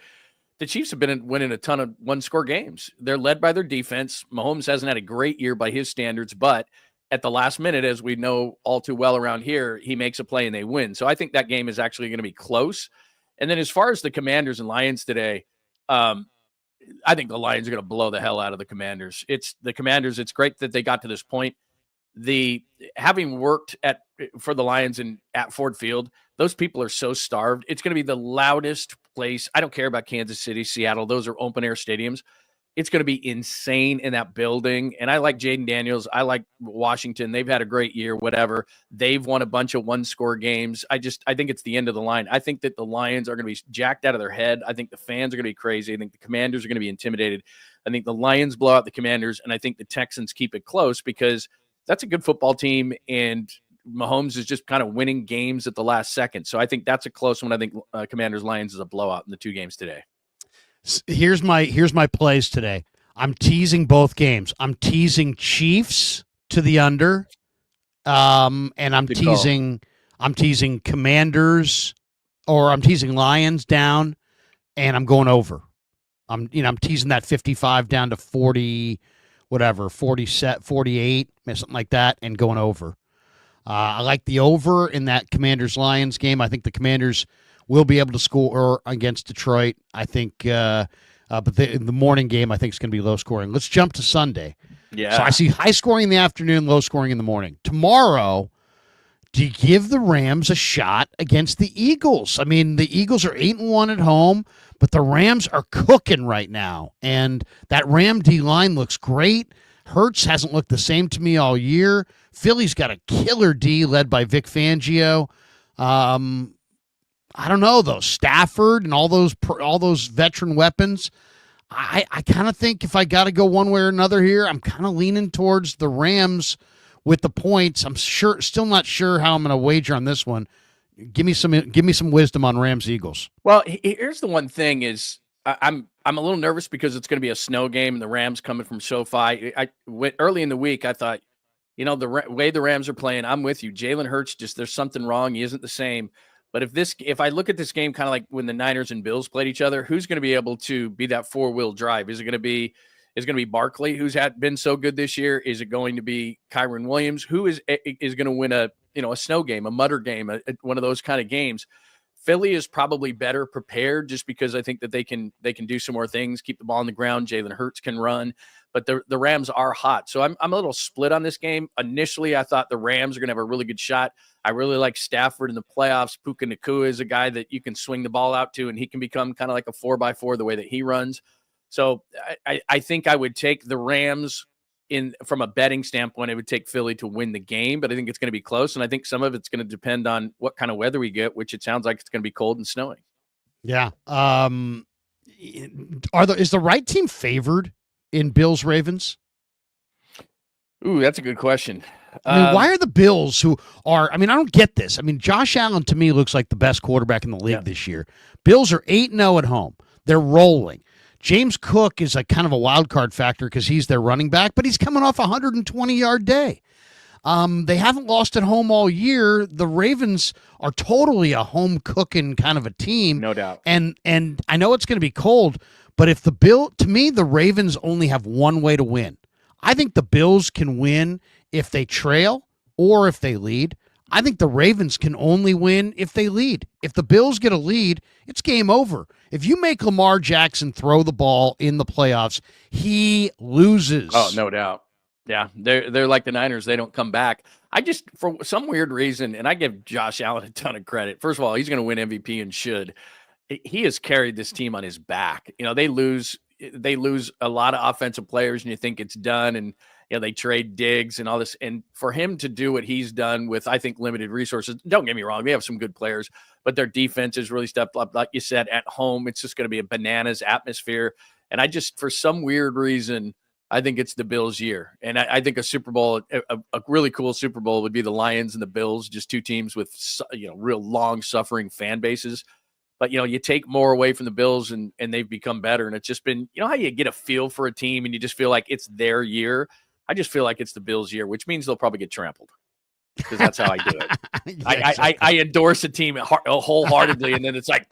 The Chiefs have been winning a ton of one-score games. They're led by their defense. Mahomes hasn't had a great year by his standards, but at the last minute, as we know all too well around here, he makes a play and they win. So I think that game is actually going to be close. And then as far as the Commanders and Lions today, I think the Lions are going to blow the hell out of the Commanders. It's the Commanders. It's great that they got to this point. The having worked for the Lions and at Ford Field, those people are so starved. It's going to be the loudest place. I don't care about Kansas City, Seattle. Those are open air stadiums. It's going to be insane in that building. And I like Jaden Daniels. I like Washington. They've had a great year, whatever. They've won a bunch of one-score games. I think it's the end of the line. I think that the Lions are going to be jacked out of their head. I think the fans are going to be crazy. I think the Commanders are going to be intimidated. I think the Lions blow out the Commanders, and I think the Texans keep it close because that's a good football team, and Mahomes is just kind of winning games at the last second. So I think that's a close one. I think Commanders-Lions is a blowout in the two games today. Here's my plays today. I'm teasing both games. I'm teasing Chiefs to the under, and I'm teasing Commanders, or I'm teasing Lions down, and I'm going over. I'm teasing that 55 down to 40, whatever, 48, something like that, and going over. I like the over in that Commanders-Lions game. I think the Commanders will be able to score against Detroit. I think, but the morning game, I think, is going to be low scoring. Let's jump to Sunday. Yeah. So I see high scoring in the afternoon, low scoring in the morning. Tomorrow, do you give the Rams a shot against the Eagles? I mean, the Eagles are 8-1 at home, but the Rams are cooking right now. And that Ram D line looks great. Hurts hasn't looked the same to me all year. Philly's got a killer D led by Vic Fangio. I don't know, though. Stafford and all those veteran weapons. I kind of think if I got to go one way or another here, I'm kind of leaning towards the Rams with the points. I'm still not sure how I'm going to wager on this one. Give me some wisdom on Rams Eagles. Well, here's the one thing is I'm a little nervous because it's going to be a snow game and the Rams coming from SoFi. Early in the week, I thought, the way the Rams are playing, I'm with you. Jalen Hurts, there's something wrong. He isn't the same. But if I look at this game kind of like when the Niners and Bills played each other, who's going to be able to be that four-wheel drive? Is it going to be Barkley, who's been so good this year? Is it going to be Kyron Williams, who is going to win a snow game, a mutter game, one of those kind of games? Philly is probably better prepared just because I think that they can do some more things, keep the ball on the ground. Jalen Hurts can run, but the Rams are hot. So I'm a little split on this game. Initially, I thought the Rams are going to have a really good shot. I really like Stafford in the playoffs. Puka Nacua is a guy that you can swing the ball out to, and he can become kind of like a 4x4 the way that he runs. So I think I would take the Rams from a betting standpoint. I would take Philly to win the game, but I think it's going to be close. And I think some of it's going to depend on what kind of weather we get, which it sounds like it's going to be cold and snowing. Yeah. Is the right team favored in Bills Ravens? Ooh, that's a good question. I mean, why are the Bills I don't get this. I mean, Josh Allen to me looks like the best quarterback in the league this year. Bills are 8-0 at home. They're rolling. James Cook is a kind of a wild card factor because he's their running back, but he's coming off a 120-yard day. They haven't lost at home all year. The Ravens are totally a home cooking kind of a team. No doubt. And I know it's going to be cold, but to me, the Ravens only have one way to win. I think the Bills can win if they trail or if they lead. I think the Ravens can only win if they lead. If the Bills get a lead, it's game over. If you make Lamar Jackson throw the ball in the playoffs, he loses. Oh, no doubt. Yeah, they're like the Niners. They don't come back. For some weird reason, and I give Josh Allen a ton of credit. First of all, he's going to win MVP and should. He has carried this team on his back. They lose a lot of offensive players, and you think it's done, and they trade Diggs and all this. And for him to do what he's done with, I think, limited resources, don't get me wrong, they have some good players, but their defense has really stepped up. Like you said, at home, it's just going to be a bananas atmosphere. And for some weird reason, I think it's the Bills' year. And I think a Super Bowl, a really cool Super Bowl would be the Lions and the Bills, just two teams with, real long-suffering fan bases. But, you take more away from the Bills and they've become better. And it's just been, how you get a feel for a team and you just feel like it's their year. I just feel like it's the Bills' year, which means they'll probably get trampled. because that's how I do it. Yeah, exactly. I endorse a team wholeheartedly, and then it's like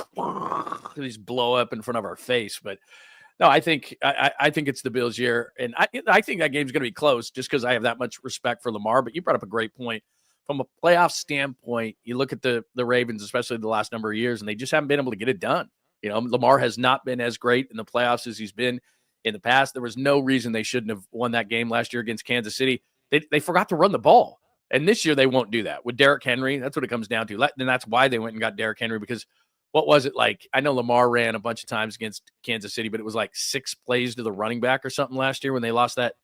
these blow up in front of our face. But no, I think it's the Bills' year, and I think that game's going to be close just because I have that much respect for Lamar. But you brought up a great point. From a playoff standpoint, you look at the Ravens, especially the last number of years, and they just haven't been able to get it done. You know, Lamar has not been as great in the playoffs as he's been in the past. There was no reason they shouldn't have won that game last year against Kansas City. They forgot to run the ball. And this year they won't do that with Derrick Henry. That's what it comes down to. And that's why they went and got Derrick Henry, because what was it like? I know Lamar ran a bunch of times against Kansas City, but it was like 6 plays to the running back or something last year when they lost that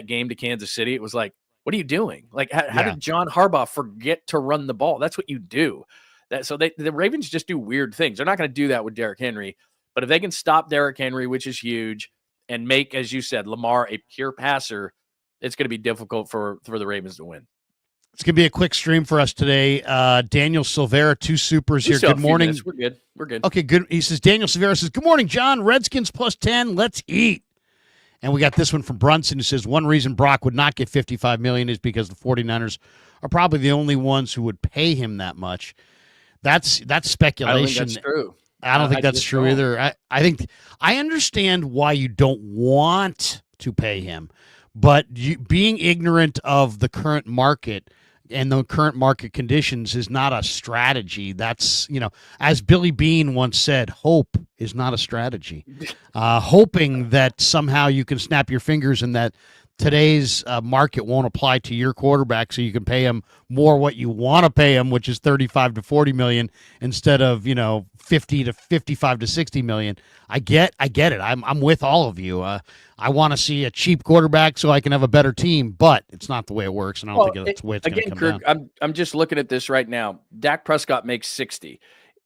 game to Kansas City. It was like, what are you doing? Like, how did John Harbaugh forget to run the ball? That's what you do. The Ravens just do weird things. They're not going to do that with Derrick Henry, but if they can stop Derrick Henry, which is huge, and make, as you said, Lamar a pure passer, it's going to be difficult for the Ravens to win. It's going to be a quick stream for us today. Daniel Silvera, 2 supers here. Good morning. We're good. We're good. Okay, good. He says, Daniel Silvera says, good morning, John. Redskins plus 10. Let's eat. And we got this one from Brunson, who says, one reason Brock would not get $55 million is because the 49ers are probably the only ones who would pay him that much. That's speculation. I don't think that's true. I don't think that's true either. I think I understand why you don't want to pay him, but being ignorant of the current market and the current market conditions is not a strategy. That's, as Billy Bean once said, hope is not a strategy. Hoping that somehow you can snap your fingers and that today's market won't apply to your quarterback, so you can pay him more what you want to pay him, which is 35 to 40 million instead of 50 to 55 to 60 million. I get it. I'm with all of you. I want to see a cheap quarterback so I can have a better team, but it's not the way it works, and I don't think that's the way it's going to come down. I'm just looking at this right now. Dak Prescott makes 60.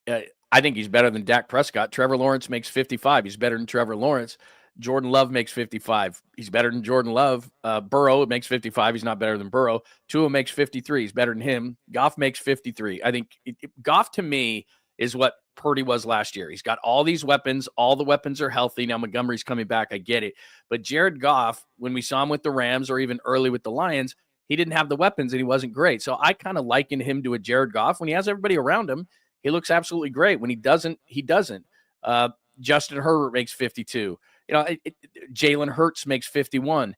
I think he's better than Dak Prescott. Trevor Lawrence makes 55. He's better than Trevor Lawrence. Jordan Love makes 55. He's better than Jordan Love. Burrow makes 55. He's not better than Burrow. Tua makes 53. He's better than him. Goff makes 53. I think Goff, to me, is what Purdy was last year. He's got all these weapons. All the weapons are healthy. Now Montgomery's coming back. I get it. But Jared Goff, when we saw him with the Rams or even early with the Lions, he didn't have the weapons and he wasn't great. So I kind of liken him to a Jared Goff. When he has everybody around him, he looks absolutely great. When he doesn't, he doesn't. Justin Herbert makes 52. Jalen Hurts makes 51.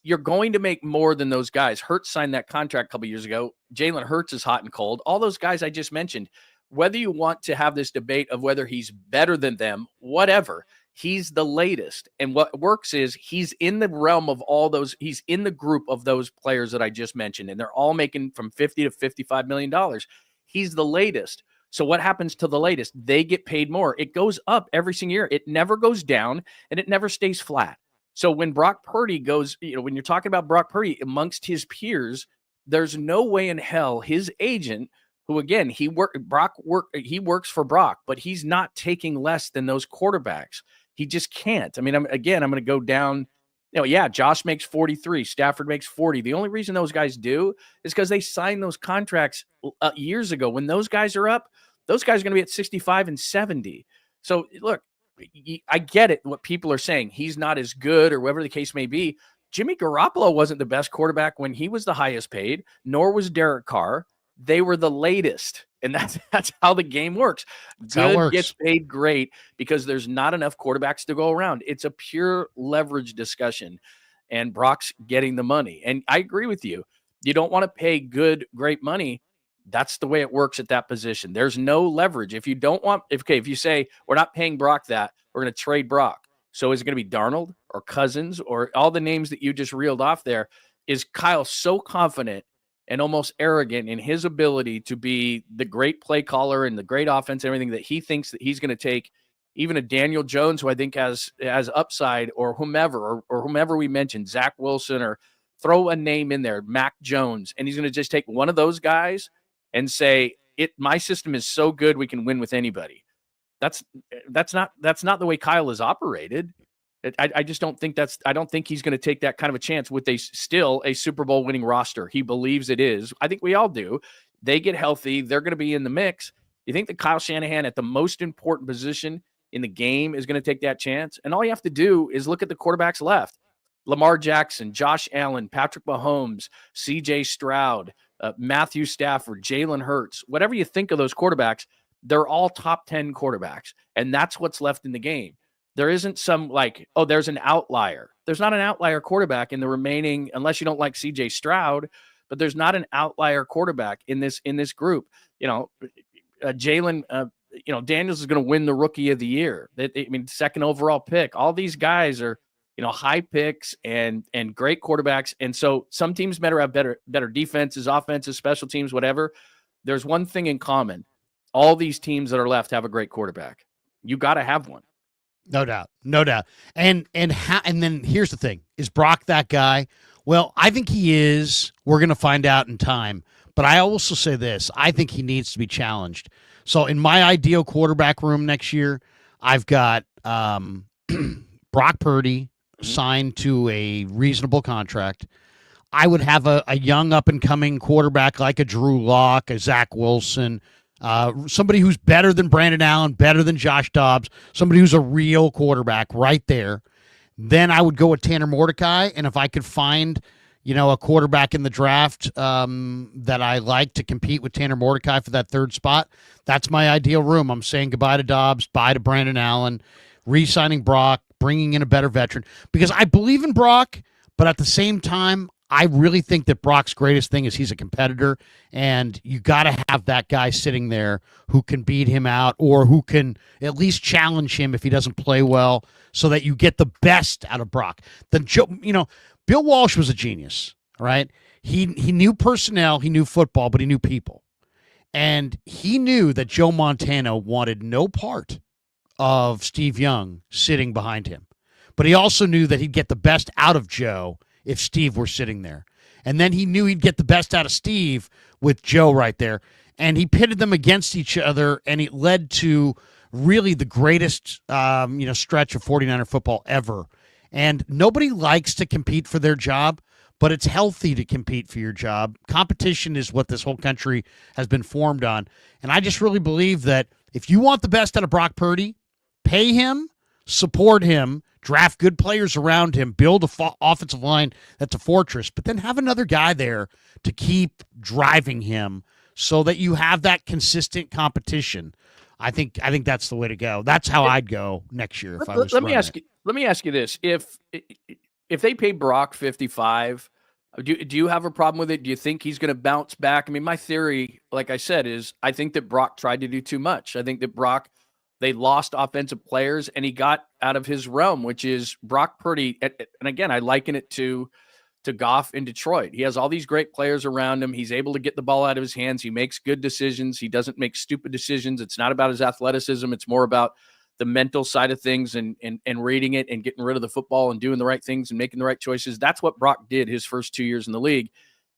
You're going to make more than those guys. Hurts signed that contract a couple years ago. Jalen Hurts is hot and cold. All those guys I just mentioned, whether you want to have this debate of whether he's better than them, whatever, he's the latest. And what works is he's in the realm of all those. He's in the group of those players that I just mentioned, and they're all making from $50 to $55 million. He's the latest. So what happens to the latest? They get paid more. It goes up every single year. It never goes down, and it never stays flat. So when Brock Purdy goes, when you're talking about Brock Purdy amongst his peers, there's no way in hell his agent, who again, he works for Brock, but he's not taking less than those quarterbacks. He just can't. I mean, I'm going to go down. Josh makes 43. Stafford makes 40. The only reason those guys do is because they signed those contracts years ago. When those guys are up, those guys are going to be at 65 and 70. So look, I get it. What people are saying, he's not as good or whatever the case may be. Jimmy Garoppolo wasn't the best quarterback when he was the highest paid, nor was Derek Carr. They were the latest. And that's how the game works. Good gets paid great because there's not enough quarterbacks to go around. It's a pure leverage discussion, and Brock's getting the money. And I agree with you. You don't want to pay great money. That's the way it works at that position. There's no leverage. If you say we're not paying Brock that, we're going to trade Brock. So is it going to be Darnold or Cousins or all the names that you just reeled off there? Is Kyle so confident and almost arrogant in his ability to be the great play caller and the great offense and everything that he thinks that he's going to take even a Daniel Jones, who I think has upside, or whomever, or whomever we mentioned, Zach Wilson, or throw a name in there, Mac Jones, and he's going to just take one of those guys and say, my system is so good we can win with anybody. That's not the way Kyle is operated. I just don't think I don't think he's going to take that kind of a chance with still a Super Bowl winning roster. He believes it is. I think we all do. They get healthy. They're going to be in the mix. You think that Kyle Shanahan at the most important position in the game is going to take that chance? And all you have to do is look at the quarterbacks left. Lamar Jackson, Josh Allen, Patrick Mahomes, CJ Stroud, Matthew Stafford, Jalen Hurts, whatever you think of those quarterbacks, they're all top 10 quarterbacks. And that's what's left in the game. There isn't some like, oh, there's an outlier. There's not an outlier quarterback in the remaining, unless you don't like CJ Stroud, but there's not an outlier quarterback in this group. Jalen, Daniels is going to win the Rookie of the Year. Second overall pick. All these guys are, high picks and great quarterbacks. And so some teams better have better defenses, offenses, special teams, whatever. There's one thing in common. All these teams that are left have a great quarterback. You got to have one. No doubt. And then here's the thing. Is Brock that guy? Well, I think he is. We're going to find out in time. But I also say this. I think he needs to be challenged. So in my ideal quarterback room next year, I've got Brock Purdy signed to a reasonable contract. I would have a young up-and-coming quarterback like a Drew Lock, a Zach Wilson, somebody who's better than Brandon Allen, better than Josh Dobbs, somebody who's a real quarterback right there. Then I would go with Tanner Mordecai, and if I could find, a quarterback in the draft that I like to compete with Tanner Mordecai for that third spot, that's my ideal room. I'm saying goodbye to Dobbs, bye to Brandon Allen, re-signing Brock, bringing in a better veteran, because I believe in Brock, but at the same time, I really think that Brock's greatest thing is he's a competitor, and you got to have that guy sitting there who can beat him out or who can at least challenge him if he doesn't play well, so that you get the best out of Brock. Bill Walsh was a genius, right? He knew personnel, he knew football, but he knew people. And he knew that Joe Montana wanted no part of Steve Young sitting behind him. But he also knew that he'd get the best out of Joe if Steve were sitting there. And then he knew he'd get the best out of Steve with Joe right there. And he pitted them against each other, and it led to really the greatest stretch of 49er football ever. And nobody likes to compete for their job, but it's healthy to compete for your job. Competition is what this whole country has been formed on. And I just really believe that if you want the best out of Brock Purdy, pay him, support him, draft good players around him, build a offensive line that's a fortress, but then have another guy there to keep driving him so that you have that consistent competition. I think that's the way to go. That's how I'd go next year if I was. Let me ask you this: if they pay Brock 55, do you have a problem with it? Do you think he's going to bounce back? I mean, my theory, like I said, is I think that Brock tried to do too much. I think that they lost offensive players, and he got out of his realm, which is Brock Purdy. And again, I liken it to Goff in Detroit. He has all these great players around him. He's able to get the ball out of his hands. He makes good decisions. He doesn't make stupid decisions. It's not about his athleticism. It's more about the mental side of things and reading it and getting rid of the football and doing the right things and making the right choices. That's what Brock did his first 2 years in the league.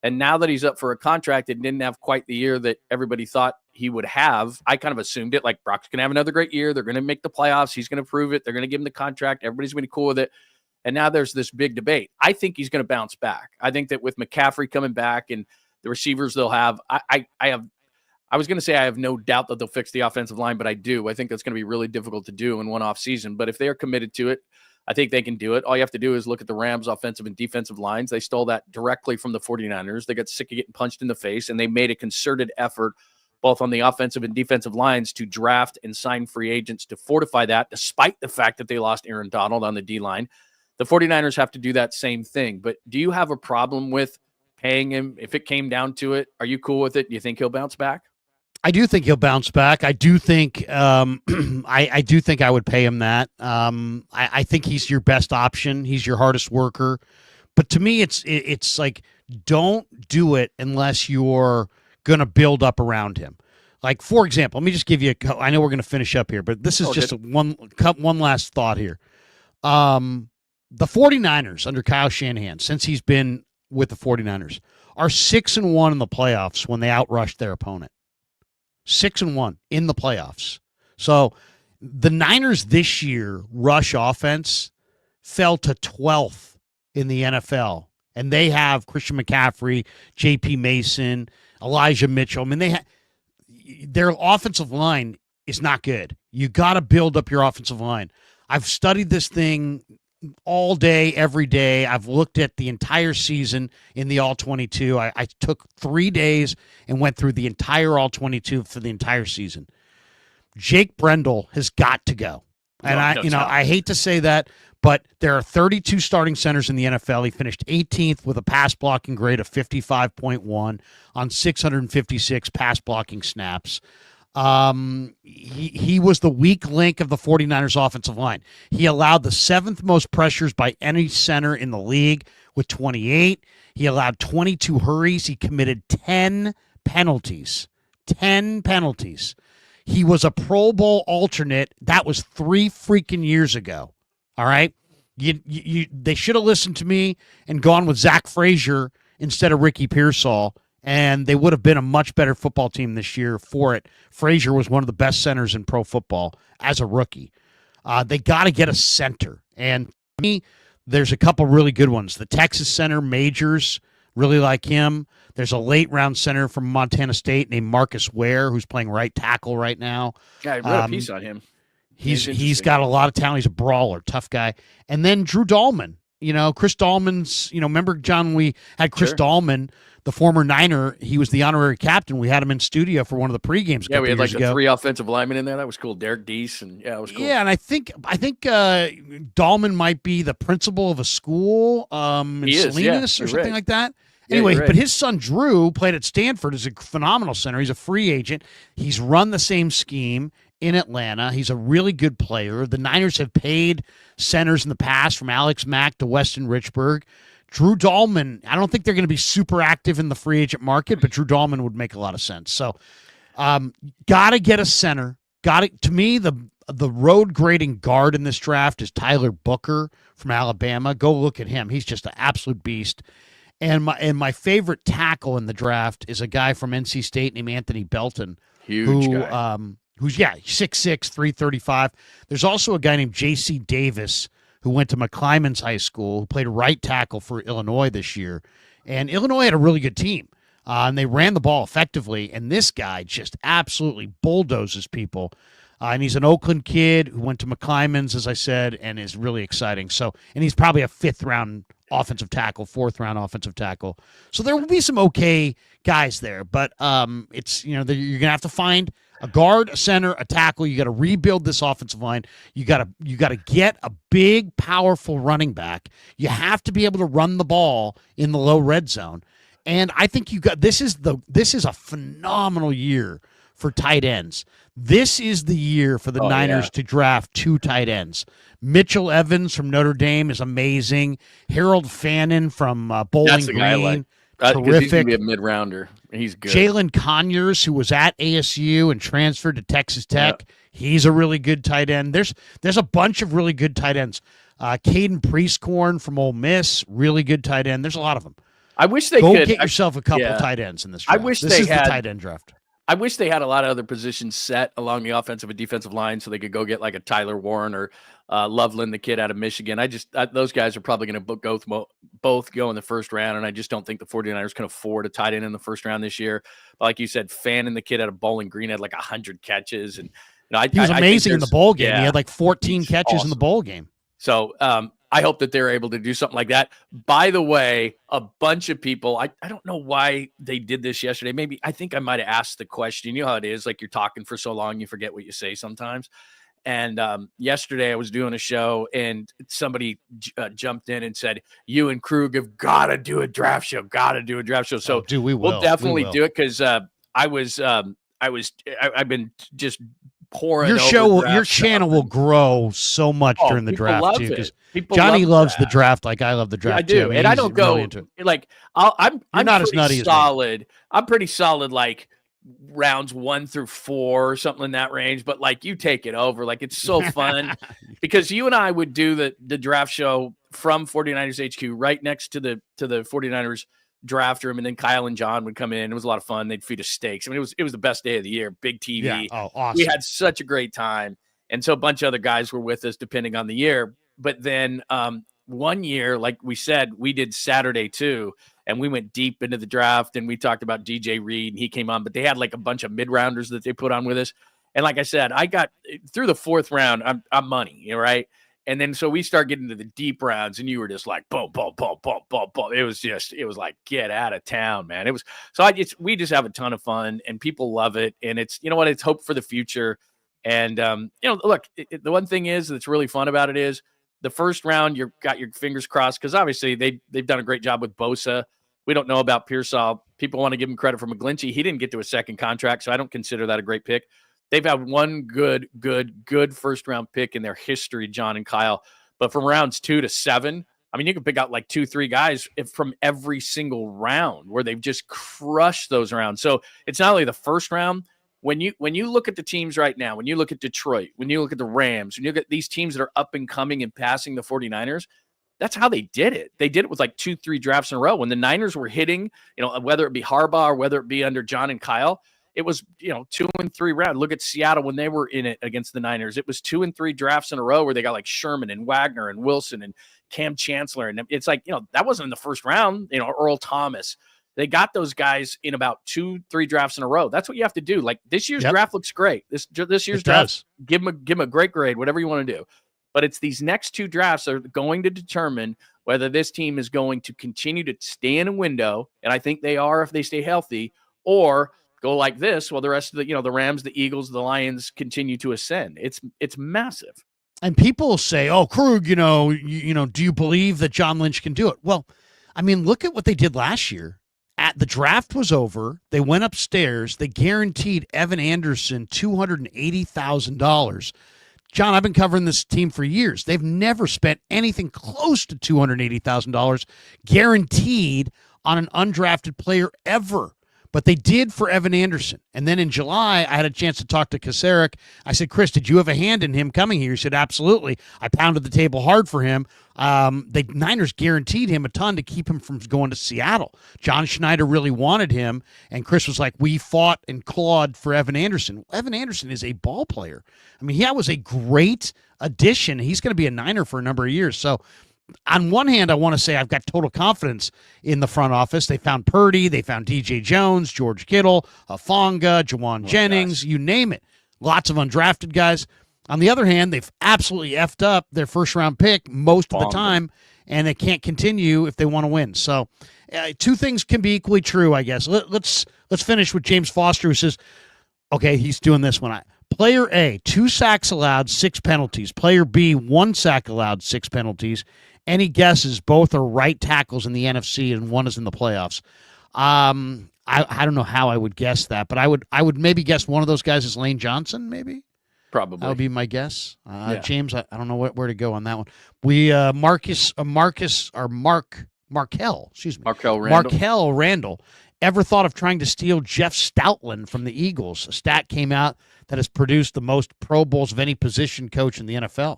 And now that he's up for a contract that didn't have quite the year that everybody thought he would have, I kind of assumed it, like Brock's going to have another great year. They're going to make the playoffs. He's going to prove it. They're going to give him the contract. Everybody's going to be cool with it. And now there's this big debate. I think he's going to bounce back. I think that with McCaffrey coming back and the receivers they'll have, I was going to say I have no doubt that they'll fix the offensive line, but I do. I think that's going to be really difficult to do in one off season. But if they are committed to it, I think they can do it. All you have to do is look at the Rams' offensive and defensive lines. They stole that directly from the 49ers. They got sick of getting punched in the face, and they made a concerted effort both on the offensive and defensive lines to draft and sign free agents to fortify that, despite the fact that they lost Aaron Donald on the D-line. The 49ers have to do that same thing. But do you have a problem with paying him? If it came down to it, are you cool with it? Do you think he'll bounce back? I do think he'll bounce back. I do think I do think I would pay him that. I think he's your best option. He's your hardest worker. But to me, it's like, don't do it unless you're going to build up around him. Like, for example, let me just give you I know we're going to finish up here, but this is one last thought here. The 49ers under Kyle Shanahan, since he's been with the 49ers, are 6-1 in the playoffs when they outrushed their opponent. 6-1 in the playoffs. So the Niners this year rush offense fell to 12th in the NFL, and they have Christian McCaffrey, J.P. Mason, Elijah Mitchell. I mean, their offensive line is not good. You got to build up your offensive line. I've studied this thing all day, every day. I've looked at the entire season in the All-22. I took 3 days and went through the entire All-22 for the entire season. Jake Brendel has got to go. And I hate to say that, but there are 32 starting centers in the NFL. He finished 18th with a pass blocking grade of 55.1 on 656 pass blocking snaps. He was the weak link of the 49ers offensive line. He allowed the 7th most pressures by any center in the league with 28. He allowed 22 hurries. He committed 10 penalties. 10 penalties. He was a Pro Bowl alternate. That was 3 freaking years ago. All right? They should have listened to me and gone with Zach Frazier instead of Ricky Pearsall, and they would have been a much better football team this year for it. Frazier was one of the best centers in pro football as a rookie. They got to get a center. And to me, there's a couple really good ones. The Texas center, Majors, really like him. There's a late-round center from Montana State named Marcus Ware, who's playing right tackle right now. Yeah, I read a piece on him. He's got a lot of talent. He's a brawler, tough guy. And then Drew Dahlman. Chris Dahlman's, remember, John, we had Chris Dahlman, the former Niner. He was the honorary captain. We had him in studio for one of the pregames. Yeah, we had like the 3 offensive linemen in there. That was cool. Derek Deese, and yeah, it was cool. Yeah, and I think Dahlman might be the principal of a school in Salinas or something like that. Anyway, but his son Drew played at Stanford as a phenomenal center. He's a free agent. He's run the same scheme in Atlanta. He's a really good player. The Niners have paid centers in the past, from Alex Mack to Weston Richburg. Drew Dahlman, I don't think they're going to be super active in the free agent market, but Drew Dahlman would make a lot of sense. So got to get a center. To me, the road grading guard in this draft is Tyler Booker from Alabama. Go look at him. He's just an absolute beast. And my favorite tackle in the draft is a guy from NC State named Anthony Belton. Huge guy. Who's 6'6", 335. There's also a guy named J.C. Davis who went to McClymonds High School, who played right tackle for Illinois this year. And Illinois had a really good team, and they ran the ball effectively. And this guy just absolutely bulldozes people. And he's an Oakland kid who went to McClymonds, as I said, and is really exciting. And he's probably a 5th-round offensive tackle, 4th-round offensive tackle. So there will be some okay guys there, but it's you're going to have to find a guard, a center, a tackle. You got to rebuild this offensive line. You got to get a big, powerful running back. You have to be able to run the ball in the low red zone. And I think this is a phenomenal year for tight ends. This is the year for the Niners to draft 2 tight ends. Mitchell Evans from Notre Dame is amazing. Harold Fannin from Bowling Green. I like. Terrific. He's going to be a mid-rounder. He's good. Jalen Conyers, who was at ASU and transferred to Texas Tech. Yeah. He's a really good tight end. There's a bunch of really good tight ends. Caden Priestcorn from Ole Miss, really good tight end. There's a lot of them. I wish they could get yourself a couple tight ends in this draft. I wish this they is had the tight end draft. I wish they had a lot of other positions set along the offensive and defensive line so they could go get like a Tyler Warren or Loveland, the kid out of Michigan. Those guys are probably going to both go in the first round, and I just don't think the 49ers can afford a tight end in the first round this year. But like you said, Fannin, the kid out of Bowling Green, had like 100 catches. And he was amazing in the bowl game. Yeah, he had like 14 catches in the bowl game. So I hope that they're able to do something like that. By the way, a bunch of people, I don't know why they did this yesterday. I think I might have asked the question. You know how it is, like you're talking for so long, you forget what you say sometimes. And yesterday I was doing a show and somebody jumped in and said, you and Krueg have got to do a draft show, So we'll definitely do it. Cause I've been just pouring your channel will grow so much during the draft too. Because Johnny loves the draft like I love the draft. I do. And I don't go into it. Like I'm not as nutty solid. As me. I'm pretty solid, like rounds 1 through 4 or something in that range. But like you take it over. Like it's so fun because you and I would do the draft show from 49ers HQ right next to the 49ers draft room, and then Kyle and John would come in. It was a lot of fun. They'd feed us steaks. I mean, it was the best day of the year. Big TV. Yeah. Oh, awesome. We had such a great time. And so a bunch of other guys were with us depending on the year. But then one year, like we said, we did Saturday too, and we went deep into the draft and we talked about DJ Reed and he came on, but they had like a bunch of mid-rounders that they put on with us. And like I said, I got through the 4th round, I'm money, right? And then so we start getting to the deep rounds, and you were just like boom, boom, boom, boom, boom, boom. It was like get out of town, man. It was so we just have a ton of fun, and people love it. And it's it's hope for the future. And look, the one thing is that's really fun about it is the first round you've got your fingers crossed because obviously they've done a great job with Bosa. We don't know about Pearsall. People want to give him credit for McGlinchey. He didn't get to a second contract, so I don't consider that a great pick. They've had one good first round pick in their history, John and Kyle. But from rounds 2 to 7, I mean, you can pick out like 2-3 guys from every single round where they've just crushed those rounds. So it's not only the first round. When you look at the teams right now, when you look at Detroit, when you look at the Rams, when you look at these teams that are up and coming and passing the 49ers, that's how they did it. They did it with like 2-3 drafts in a row. When the Niners were hitting, whether it be Harbaugh or whether it be under John and Kyle, it was, 2 and 3 rounds. Look at Seattle when they were in it against the Niners. It was 2 and 3 drafts in a row where they got like Sherman and Wagner and Wilson and Cam Chancellor. And it's like, that wasn't in the first round, Earl Thomas. They got those guys in about 2-3 drafts in a row. That's what you have to do. Like this year's draft looks great. This year's draft, give them a great grade, whatever you want to do. But it's these next 2 drafts that are going to determine whether this team is going to continue to stay in a window, and I think they are if they stay healthy, or go like this while the rest of the Rams, the Eagles, the Lions continue to ascend. It's massive. And people say, "Oh, Krug, do you believe that John Lynch can do it?" Well, I mean, look at what they did last year. The draft was over. They went upstairs. They guaranteed Evan Anderson $280,000. John, I've been covering this team for years. They've never spent anything close to $280,000 guaranteed on an undrafted player ever. But they did for Evan Anderson. And then in July, I had a chance to talk to Kasarik. I said, Chris, did you have a hand in him coming here? He said, absolutely. I pounded the table hard for him. The Niners guaranteed him a ton to keep him from going to Seattle. John Schneider really wanted him. And Chris was like, we fought and clawed for Evan Anderson. Evan Anderson is a ball player. I mean, that was a great addition. He's going to be a Niner for a number of years. So, on one hand, I want to say I've got total confidence in the front office. They found Purdy. They found DJ Jones, George Kittle, Afonga, Jawan Jennings, you name it. Lots of undrafted guys. On the other hand, they've absolutely effed up their first-round pick most of the time, and they can't continue if they want to win. So 2 things can be equally true, I guess. Let's finish with James Foster, who says, okay, he's doing this one. Player A, 2 sacks allowed, 6 penalties. Player B, 1 sack allowed, 6 penalties. Any guesses? Both are right tackles in the NFC, and one is in the playoffs. I don't know how I would guess that, but I would maybe guess one of those guys is Lane Johnson, maybe? Probably. That would be my guess. James, I don't know where to go on that one. We Markel Randall. Ever thought of trying to steal Jeff Stoutland from the Eagles? A stat came out that has produced the most Pro Bowls of any position coach in the NFL.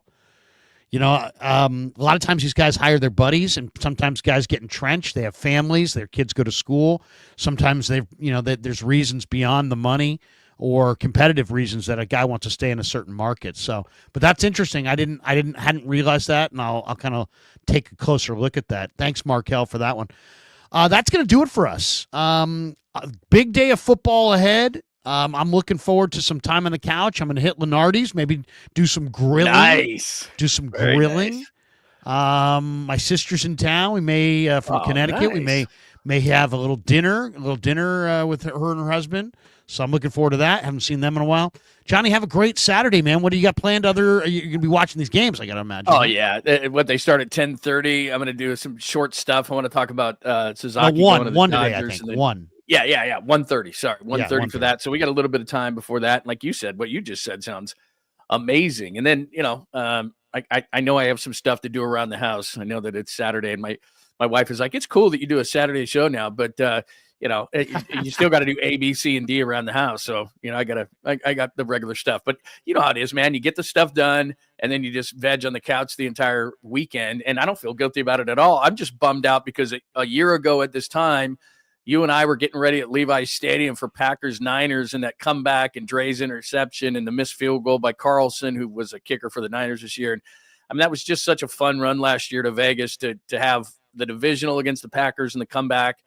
A lot of times these guys hire their buddies, and sometimes guys get entrenched. They have families. Their kids go to school. Sometimes there's reasons beyond the money or competitive reasons that a guy wants to stay in a certain market. So, but that's interesting. I hadn't realized that, and I'll kind of take a closer look at that. Thanks, Markel, for that one. That's going to do it for us. A big day of football ahead. I'm looking forward to some time on the couch. I'm going to hit Lenardi's, maybe do some grilling. Nice. Do some Very grilling. Nice. My sister's in town. We may from Connecticut. Nice. We may have a little dinner with her and her husband. So I'm looking forward to that. Haven't seen them in a while. Johnny, have a great Saturday, man. What do you got planned? You're going to be watching these games, I got to imagine. Oh, yeah. What they start at 10:30. I'm going to do some short stuff. I want to talk about Suzuki. One today, I think. Then, one. Yeah. 1:30. Sorry, 1:30 for 1:30. that. So we got a little bit of time before that. And like you said, what you just said sounds amazing. And then, I know I have some stuff to do around the house. I know that it's Saturday, and my wife is like, it's cool that you do a Saturday show now, but you still got to do A, B, C, and D around the house. So, I got the regular stuff, but you know how it is, man. You get the stuff done, and then you just veg on the couch the entire weekend. And I don't feel guilty about it at all. I'm just bummed out because a year ago at this time, you and I were getting ready at Levi's Stadium for Packers Niners, and that comeback and Dre's interception and the missed field goal by Carlson, who was a kicker for the Niners this year. And I mean, that was just such a fun run last year to Vegas to have the divisional against the Packers and the comeback.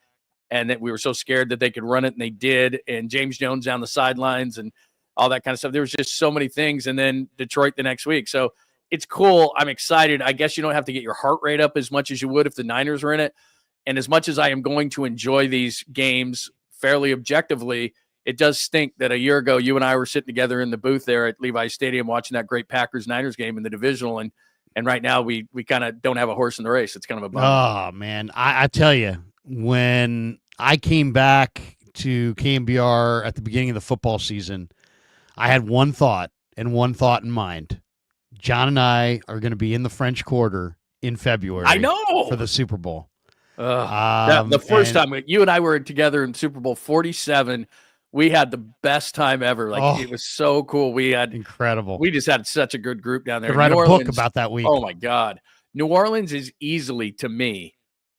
And that we were so scared that they could run it, and they did. And James Jones down the sidelines and all that kind of stuff. There was just so many things. And then Detroit the next week. So it's cool. I'm excited. I guess you don't have to get your heart rate up as much as you would if the Niners were in it. And as much as I am going to enjoy these games fairly objectively, it does stink that a year ago you and I were sitting together in the booth there at Levi Stadium watching that great Packers-Niners game in the divisional, and right now we kind of don't have a horse in the race. It's kind of a bummer. Oh, man. I tell you, when I came back to KMBR at the beginning of the football season, I had one thought and one thought in mind. John and I are going to be in the French Quarter in February. I know. For the Super Bowl. The first time you and I were together in Super Bowl 47, we had the best time ever. Like it was so cool. We had incredible. We just had such a good group down there. Write a book about that week. Oh my God. New Orleans is easily, to me,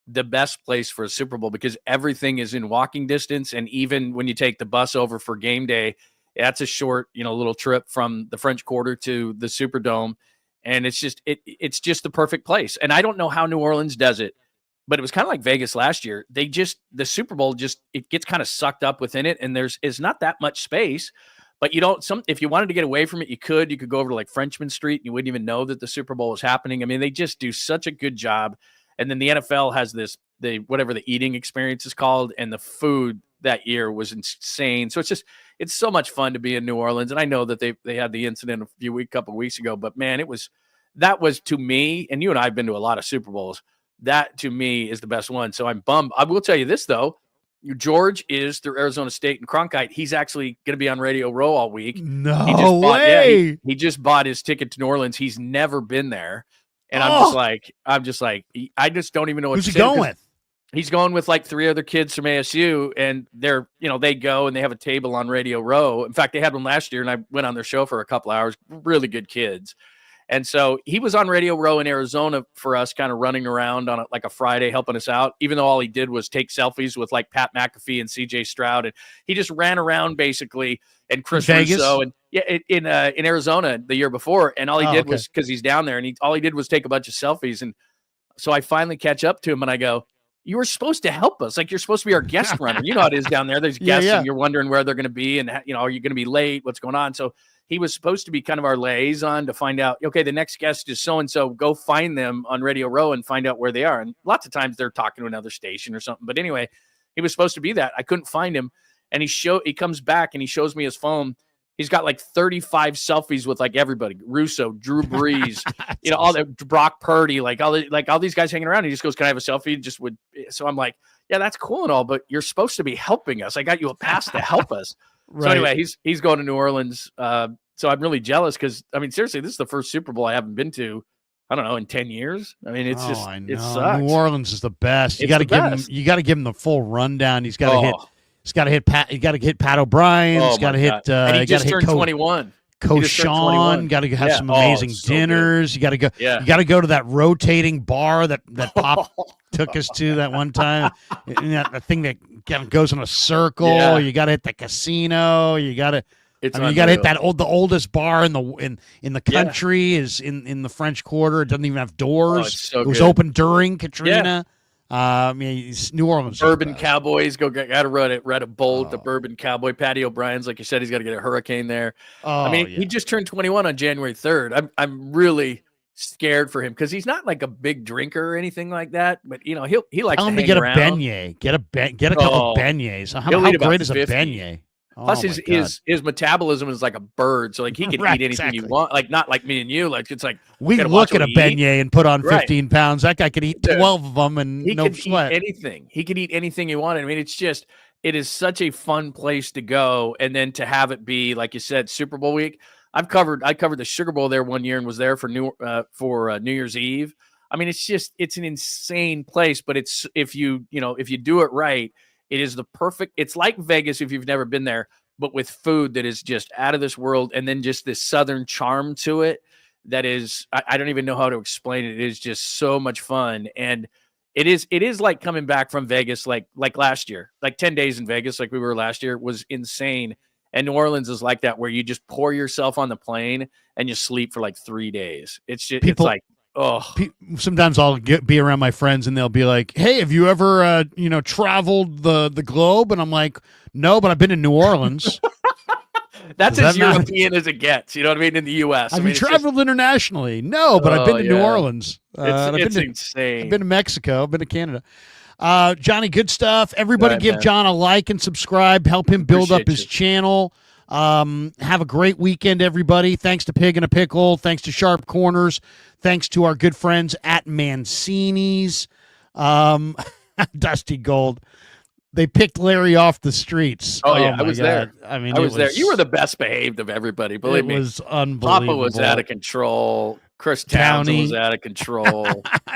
the best place for a Super Bowl because everything is in walking distance. And even when you take the bus over for game day, that's a short, little trip from the French Quarter to the Superdome. And it's just the perfect place. And I don't know how New Orleans does it, but it was kind of like Vegas last year. The Super Bowl it gets kind of sucked up within it, and it's not that much space. But if you wanted to get away from it, you could go over to like Frenchman Street, and you wouldn't even know that the Super Bowl was happening. I mean, they just do such a good job. And then the NFL has whatever the eating experience is called, and the food that year was insane. So it's so much fun to be in New Orleans. And I know that they had the incident a couple of weeks ago, but man, that was to me, and you and I have been to a lot of Super Bowls. That to me is the best one. So I'm bummed. I will tell you this though. George is through Arizona State and Cronkite. He's actually going to be on Radio Row all week. No way. He just bought his ticket to New Orleans. He's never been there. And I'm just like, I just don't even know what Who's to he say. going with? He's going with like 3 other kids from ASU, and they're, they go and they have a table on Radio Row. In fact, they had one last year, and I went on their show for a couple hours. Really good kids. And so he was on Radio Row in Arizona for us, kind of running around on like a Friday, helping us out, even though all he did was take selfies with like Pat McAfee and CJ Stroud. And he just ran around basically, and Chris Russo, and in Arizona the year before. And all he did was, because he's down there, and all he did was take a bunch of selfies. And so I finally catch up to him and I go, you were supposed to help us. Like, you're supposed to be our guest runner. You know how it is down there. There's guests and you're wondering where they're going to be, and, are you going to be late? What's going on? So he was supposed to be kind of our liaison to find out, okay, the next guest is so-and-so, go find them on Radio Row and find out where they are. And lots of times they're talking to another station or something. But anyway, he was supposed to be that. I couldn't find him. And he comes back and he shows me his phone. He's got like 35 selfies with like everybody, Russo, Drew Brees, all the Brock Purdy, all these guys hanging around. He just goes, "Can I have a selfie?" So I'm like, yeah, that's cool and all, but you're supposed to be helping us. I got you a pass to help us. Right. So anyway, he's going to New Orleans. So I'm really jealous because, I mean, seriously, this is the first Super Bowl I haven't been to, I don't know, in 10 years. I mean, it's it sucks. New Orleans is the best. You got to give him the full rundown. He's got to hit. He's got to hit Pat. You got to hit Pat O'Brien. He's got to hit. And he just turned 21. Coach Sean. Got to have some amazing dinners. Good. You got to go. Yeah. You got to go to that rotating bar that Pop took us to that one time. That thing that goes in a circle. Yeah. You got to hit the casino. You got to. You got to hit the oldest bar in the country is in the French Quarter. It doesn't even have doors. It was open during Katrina. New Orleans. Bourbon Cowboys got to ride a bowl at the Bourbon Cowboy. Patty O'Brien's, like you said, he's got to get a hurricane there. He just turned 21 on January 3rd. I'm really scared for him because he's not like a big drinker or anything like that. But he likes to hang get around. A beignet. Get a couple beignets. How great is a beignet? Plus, his metabolism is like a bird, so like he can eat anything you want. Like not like me and you. Like it's like we look at a beignet and put on 15 pounds. That guy could eat 12 of them and no sweat. Eat anything. He could eat anything he wanted. I mean, it is such a fun place to go, and then to have it be like you said, Super Bowl week. I covered the Sugar Bowl there one year and was there for New Year's Eve. I mean, it's an insane place, but if you do it right. It is the perfect. It's like Vegas if you've never been there, but with food that is just out of this world, and then just this Southern charm to it. That is, I don't even know how to explain it. It is just so much fun, and it is like coming back from Vegas, like last year, like 10 days in Vegas, like we were last year, was insane. And New Orleans is like that, where you just pour yourself on the plane and you sleep for like 3 days. It's just it's like. Oh, sometimes I'll be around my friends and they'll be like, "Hey, have you ever, traveled the globe?" And I'm like, "No, but I've been in New Orleans." That's Does as that matter? European as it gets. You know what I mean? In the U.S. Have I mean, you traveled internationally? No, but I've been to New yeah. Orleans. It's insane. I've been to Mexico. I've been to Canada. Johnny, good stuff. Everybody Right, give man. John a like and subscribe. Help him build up Appreciate his you. channel. Have a great weekend, everybody. Thanks to Pig and a Pickle. Thanks to Sharp Corners. Thanks to our good friends at Mancini's. Dusty Gold. They picked Larry off the streets. Oh, yeah, my I was God. there. I mean, I was there. You were the best behaved of everybody. Believe me. It was unbelievable. Papa was out of control. Chris Townsend Downey. was out of control.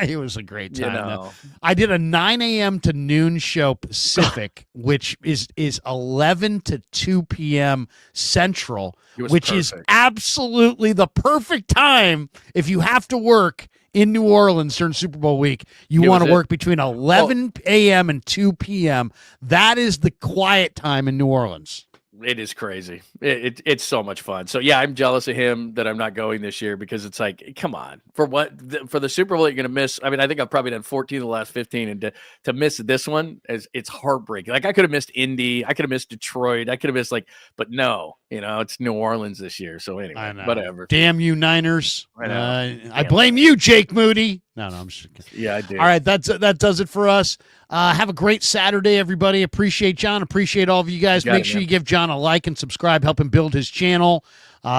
It was a great time. You know. I did a 9 a.m. to noon show Pacific, which is 11 to 2 p.m. Central, which is perfect. absolutely the perfect time if you have to work in New Orleans during Super Bowl week. You want to work between 11 a.m. and 2 p.m. That is the quiet time in New Orleans. It is crazy. It's so much fun. So yeah, I'm jealous of him that I'm not going this year because it's like, come on, for what? For the Super Bowl you're gonna miss. I mean, I think I've probably done 14 of the last 15, and to miss this one it's heartbreaking. Like I could have missed Indy, I could have missed Detroit, I could have missed but no, it's New Orleans this year. So anyway, whatever. Damn you, Niners! I know. I blame you, Jake Moody. No, I'm just kidding. Yeah, I do. All right, that does it for us. Have a great Saturday, everybody. Appreciate John. Appreciate all of you guys. Make sure you give John a like and subscribe. Help him build his channel.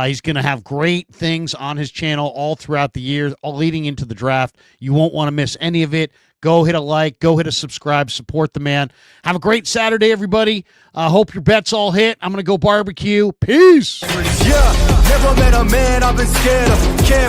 He's going to have great things on his channel all throughout the year, all leading into the draft. You won't want to miss any of it. Go hit a like. Go hit a subscribe. Support the man. Have a great Saturday, everybody. Hope your bets all hit. I'm going to go barbecue. Peace. Yeah, never met a man I've been scared of. Can't